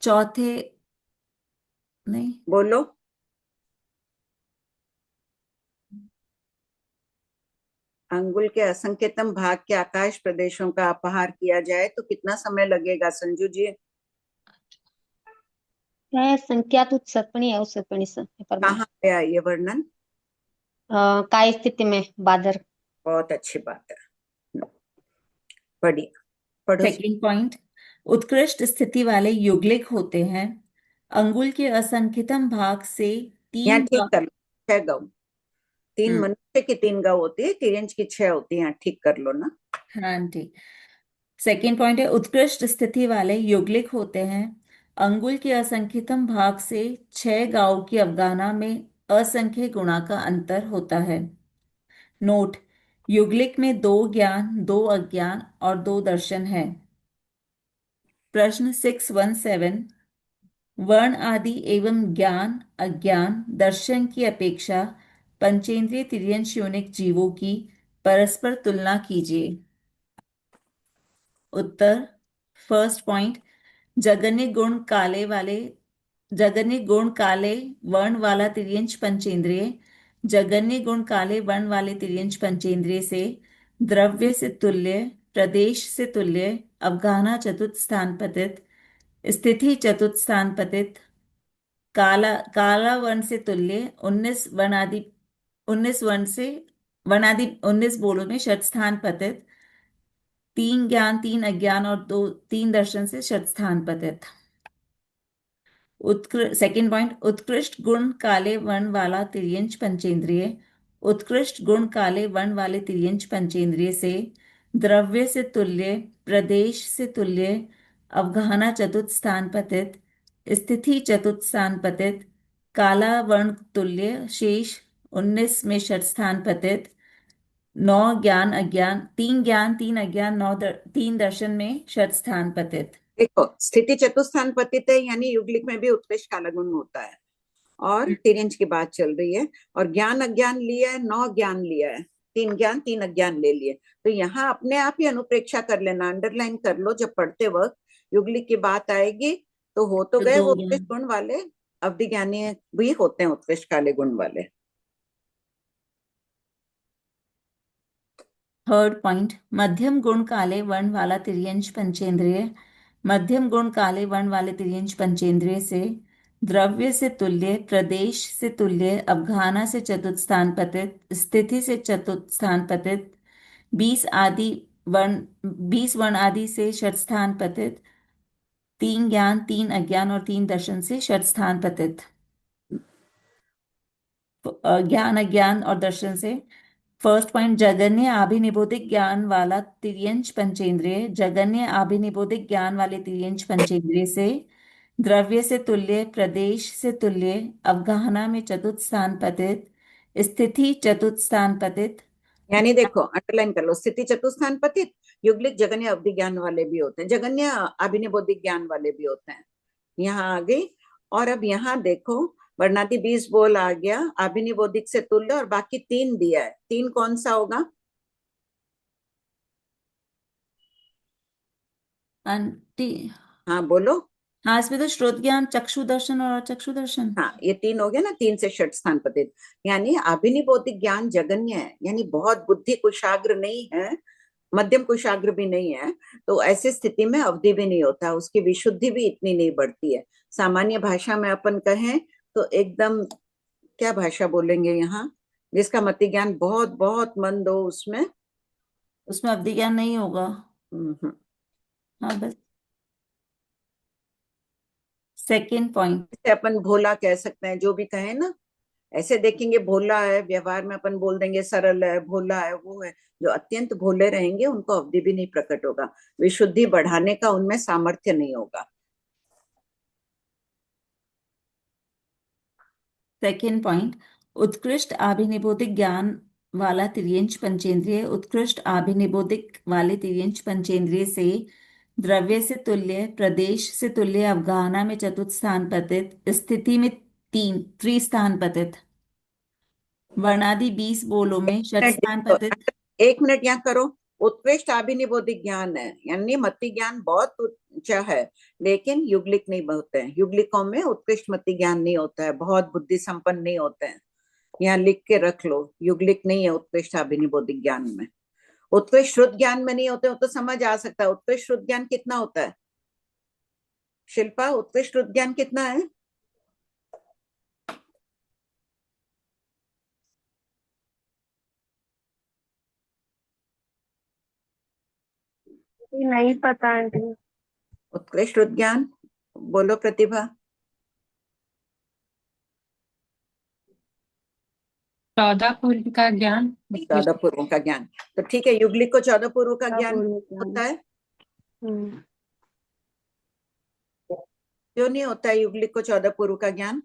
चौथे, नहीं, बोलो। अंगुल के असंख्यतम भाग के आकाश प्रदेशों का अपहार किया जाए तो कितना समय लगेगा संजू जी? है संख्या तो उत्सर्पणी है, उत्सर्पणी से परमाणु। कहाँ पे है ये वर्णन? काय स्थिति में बादर। बहुत अच्छी बात है, बढ़िया, पढ़ो। सेकंड पॉइंट, उत्कृष्ट स्थिति वाले युग्लिक होते हैं अंगुल के असंख्यतम भाग से यहाँ 3 ठीक कर लो, 6 गौ, 3 हम्म, मनुष्य की 3 गौ होती है, तिरंज की 6 होती है, यहाँ ठीक कर लो ना। हाँ ठीक। सेकंड पॉइंट है, उत्कृष्ट स्थिति वाले युग्लिक होते हैं अंगुल के असंख्यतम भाग से 6 गांव की अवगाना में असंख्य गुणा का अंतर होता है। नोट, युग्लिक में 2 ज्ञान, 2 अज्ञान और 2 दर्शन है। प्रश्न 617, वर्ण आदि एवं ज्ञान अज्ञान दर्शन की अपेक्षा पंचेंद्रिय तिर्यंश योनिक जीवों की परस्पर तुलना कीजिए। उत्तर, फर्स्ट पॉइंट, जगन्य गुण काले वर्ण वाला तिर्यंश पंचेंद्रिय जगन्य गुण काले वर्ण वाले तिर्यंश पंचेंद्रिय से द्रव्य से तुल्य, प्रदेश से तुल्य, अवगाहना चतुर्थ स्थान पतित, स्थिति चतुर्थ स्थान पतित, काला वर्ण से तुल्य, 19 वर्णादि 19 वर्ण से वर्णादि 19 बोलों में षट स्थान पतित, 3 ज्ञान 3 अज्ञान और 3 दर्शन से षट स्थान पतित। सेकंड पॉइंट, उत्कृष्ट गुण काले वर्ण वाला तिर्यंश पंचेंद्रिय उत्कृष्ट गुण काले वर्ण वाले तिर्यंश पंचेंद्रिय से द्रव्य से तुल्य, प्रदेश से तुल्य, अवगाहना चतुर्थ स्थान पतित, स्थिति चतुर्थ स्थान पतित, काला वर्ण तुल्य, शेष 19 में षट स्थान पतित, 9 ज्ञान अज्ञान 3 अज्ञान 3 दर्शन में षट स्थान पतित। देखो, स्थिति चतुस्थान पतित है, यानी युग्लिक में भी उत्कृष्ट काला गुण होता है, और तिरंज की बात चल रही है, और ज्ञान अज्ञान लिया है, 9 ज्ञान लिया है, 3 ज्ञान 3 अज्ञान ले लिए। तो यहाँ अपने आप ही अनुप्रेक्षा कर लेना, अंडरलाइन कर लो, जब पढ़ते वक्त युग्लिक की बात आएगी तो हो तो गए वो उत्कृष्ट गुण वाले, अवधि ज्ञानी भी होते हैं उत्कृष्ट काले गुण वाले। थर्ड पॉइंट, मध्यम गुण काले वर्ण वाला तिर्यंश पंचेंद्रिय मध्यम गुण काले वर्ण वाले तिर्यंश पंचेंद्रिय से द्रव्य से तुल्य, प्रदेश से तुल्य, अवगाहना से चतुर्थ स्थान पतित, स्थिति से चतुर्थ स्थान पतित, 20 वर्ण आदि से षट स्थान पतित, 3 ज्ञान 3 अज्ञान और 3 दर्शन से षट स्थान पतित। ज्ञान अज्ञान और दर्शन से फर्स्ट पॉइंट, जगन्य आभिनिबोधिक ज्ञान वाला तिर्यंश पंचेंद्रिय जगन्य आभिनिबोधिक ज्ञान वाले तिर्यंश पंचेंद्रिय से द्रव्य से तुल्य, प्रदेश से तुल्य, अवगाहना में चतुर्थ स्थान पतित, स्थिति चतुर्थ स्थान पतित। यानी देखो, अंडरलाइन कर लो, स्थिति चतुस्थान पतित युग्लिक जगन्य अवधि ज्ञान वाले भी होते हैं, जगन्य अभिनिबोधिक ज्ञान वाले भी होते हैं, यहाँ आ गई। और अब यहाँ देखो, वर्णादि 20 बोल आ गया, अभिनिबोधिक से तुल्य, और बाकी 3 दिया है, 3 कौन सा होगा? आंटी, हाँ बोलो। हाँ, इसमें तो श्रोत ज्ञान, चक्षु दर्शन और अचक्षु दर्शन। हाँ, ये 3 हो गया ना, 3 से षट स्थान पतित, यानी अभिनिबोधिक ज्ञान जगन्य है, यानी बहुत बुद्धि कुशाग्र नहीं है, मध्यम कुशाग्र भी नहीं है, तो ऐसी स्थिति में अवधि भी नहीं होता, उसकी विशुद्धि भी इतनी नहीं बढ़ती है। सामान्य भाषा में अपन कहें तो एकदम क्या भाषा बोलेंगे यहाँ, जिसका मति ज्ञान बहुत बहुत मंद हो, उसमें अवधि ज्ञान नहीं होगा। हाँ बस। सेकेंड पॉइंट, अपन भोला कह सकते हैं, जो भी कहे ना, ऐसे देखेंगे भोला है, व्यवहार में अपन बोल देंगे सरल है, भोला है, वो है। जो अत्यंत भोले रहेंगे उनको अवधि भी नहीं प्रकट होगा, विशुद्धि बढ़ाने का उनमें सामर्थ्य नहीं होगा। सेकेंड पॉइंट, उत्कृष्ट आभिनिबोधिक ज्ञान वाला तिर्यंश पंचेंद्रिय उत्कृष्ट आभिनिबोधिक वाले तिर्यंश पंचेंद्रिय से द्रव्य से तुल्य, प्रदेश से तुल्य, अवगाहना में चतुर्थ स्थान पतित, स्थिति में 3 त्रिस्थान पतित, वर्णादि 20 बोलों में षट स्थान पतित। 1 मिनट यहाँ करो, उत्कृष्ट अभिनिबोधिक ज्ञान है, यानी मति ज्ञान बहुत ऊंचा है, लेकिन युग्लिक नहीं होते हैं, युग्लिकों में उत्कृष्ट मति ज्ञान नहीं होता है, बहुत बुद्धि संपन्न नहीं होते हैं। यहाँ लिख के रख लो, युगलिक नहीं है उत्कृष्ट अभिनव बौद्धिक ज्ञान में। उत्कृष्ट श्रुत ज्ञान में नहीं होते हो तो समझ आ सकता है। उत्कृष्ट श्रुत ज्ञान कितना होता है शिल्पा? उत्कृष्ट श्रुत ज्ञान कितना है? नहीं पता आंटी। उत्कृष्ट श्रुत ज्ञान बोलो प्रतिभा। 14 पूर्व का ज्ञान। 14 पूर्वों का ज्ञान। तो ठीक है, युगलिक को 14 पूर्व का ज्ञान होता है। क्यों नहीं होता है युगलिक को 14 पूर्व का ज्ञान?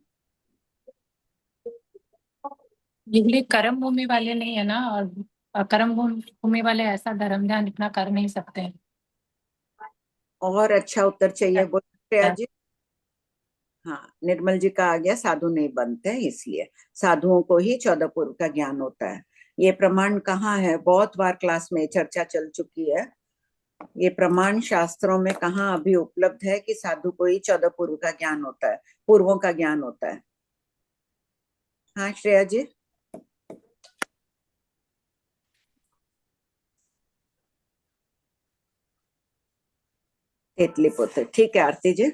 युगलिक कर्म भूमि वाले नहीं है ना, और कर्म भूमि वाले ऐसा धर्म ध्यान इतना कर नहीं सकते हैं। और अच्छा उत्तर चाहिए बोलो श्रेया जी। हाँ, निर्मल जी का आ गया, साधु नहीं बनते इसलिए। साधुओं को ही 14 पूर्व का ज्ञान होता है। ये प्रमाण कहाँ है? बहुत बार क्लास में चर्चा चल चुकी है। ये प्रमाण शास्त्रों में कहाँ अभी उपलब्ध है कि साधु को ही 14 पूर्व का ज्ञान होता है, पूर्वों का ज्ञान होता है? हाँ श्रेया जी। तेतली पुत्र, ठीक है आरती जी।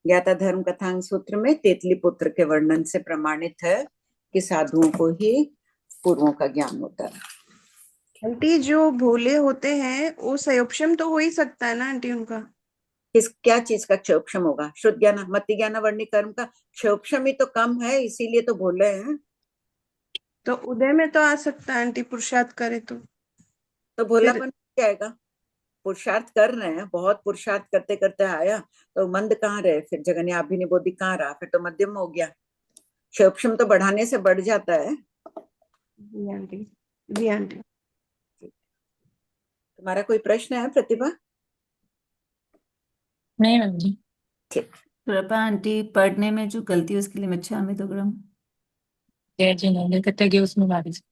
ज्ञाता धर्म कथांग सूत्र में तेतली पुत्र के वर्णन से प्रमाणित है कि साधुओं को ही पूर्वों का ज्ञान होता है। आंटी जो भोले होते हैं वो संयोपम तो हो ही सकता है ना आंटी उनका? किस क्या चीज का क्षोभम होगा? शुद्ध ज्ञान मति ज्ञान वर्णी कर्म का क्षोभम ही तो कम है, इसीलिए तो भोले हैं। तो उदय में तो आ सकता है आंटी, पुरुषार्थ करे तो भोलापन जाएगा। पुरुषार्थ कर रहे हैं, बहुत पुरुषार्थ करते करते आया तो मंद कहाँ रहे, फिर जगन्य अभिनव बोधि कहाँ रहा, फिर तो मध्यम हो गया। क्षोभम तो बढ़ाने से बढ़ जाता है। जी आंटी, जी आंटी। तुम्हारा कोई प्रश्न है प्रतिभा? नहीं मैम जी। ठीक। कृपा आंटी, पढ़ने में जो गलती है उसके लिए मैं 96 ग्राम। जय जी नहीं कहते उसमें बारिश।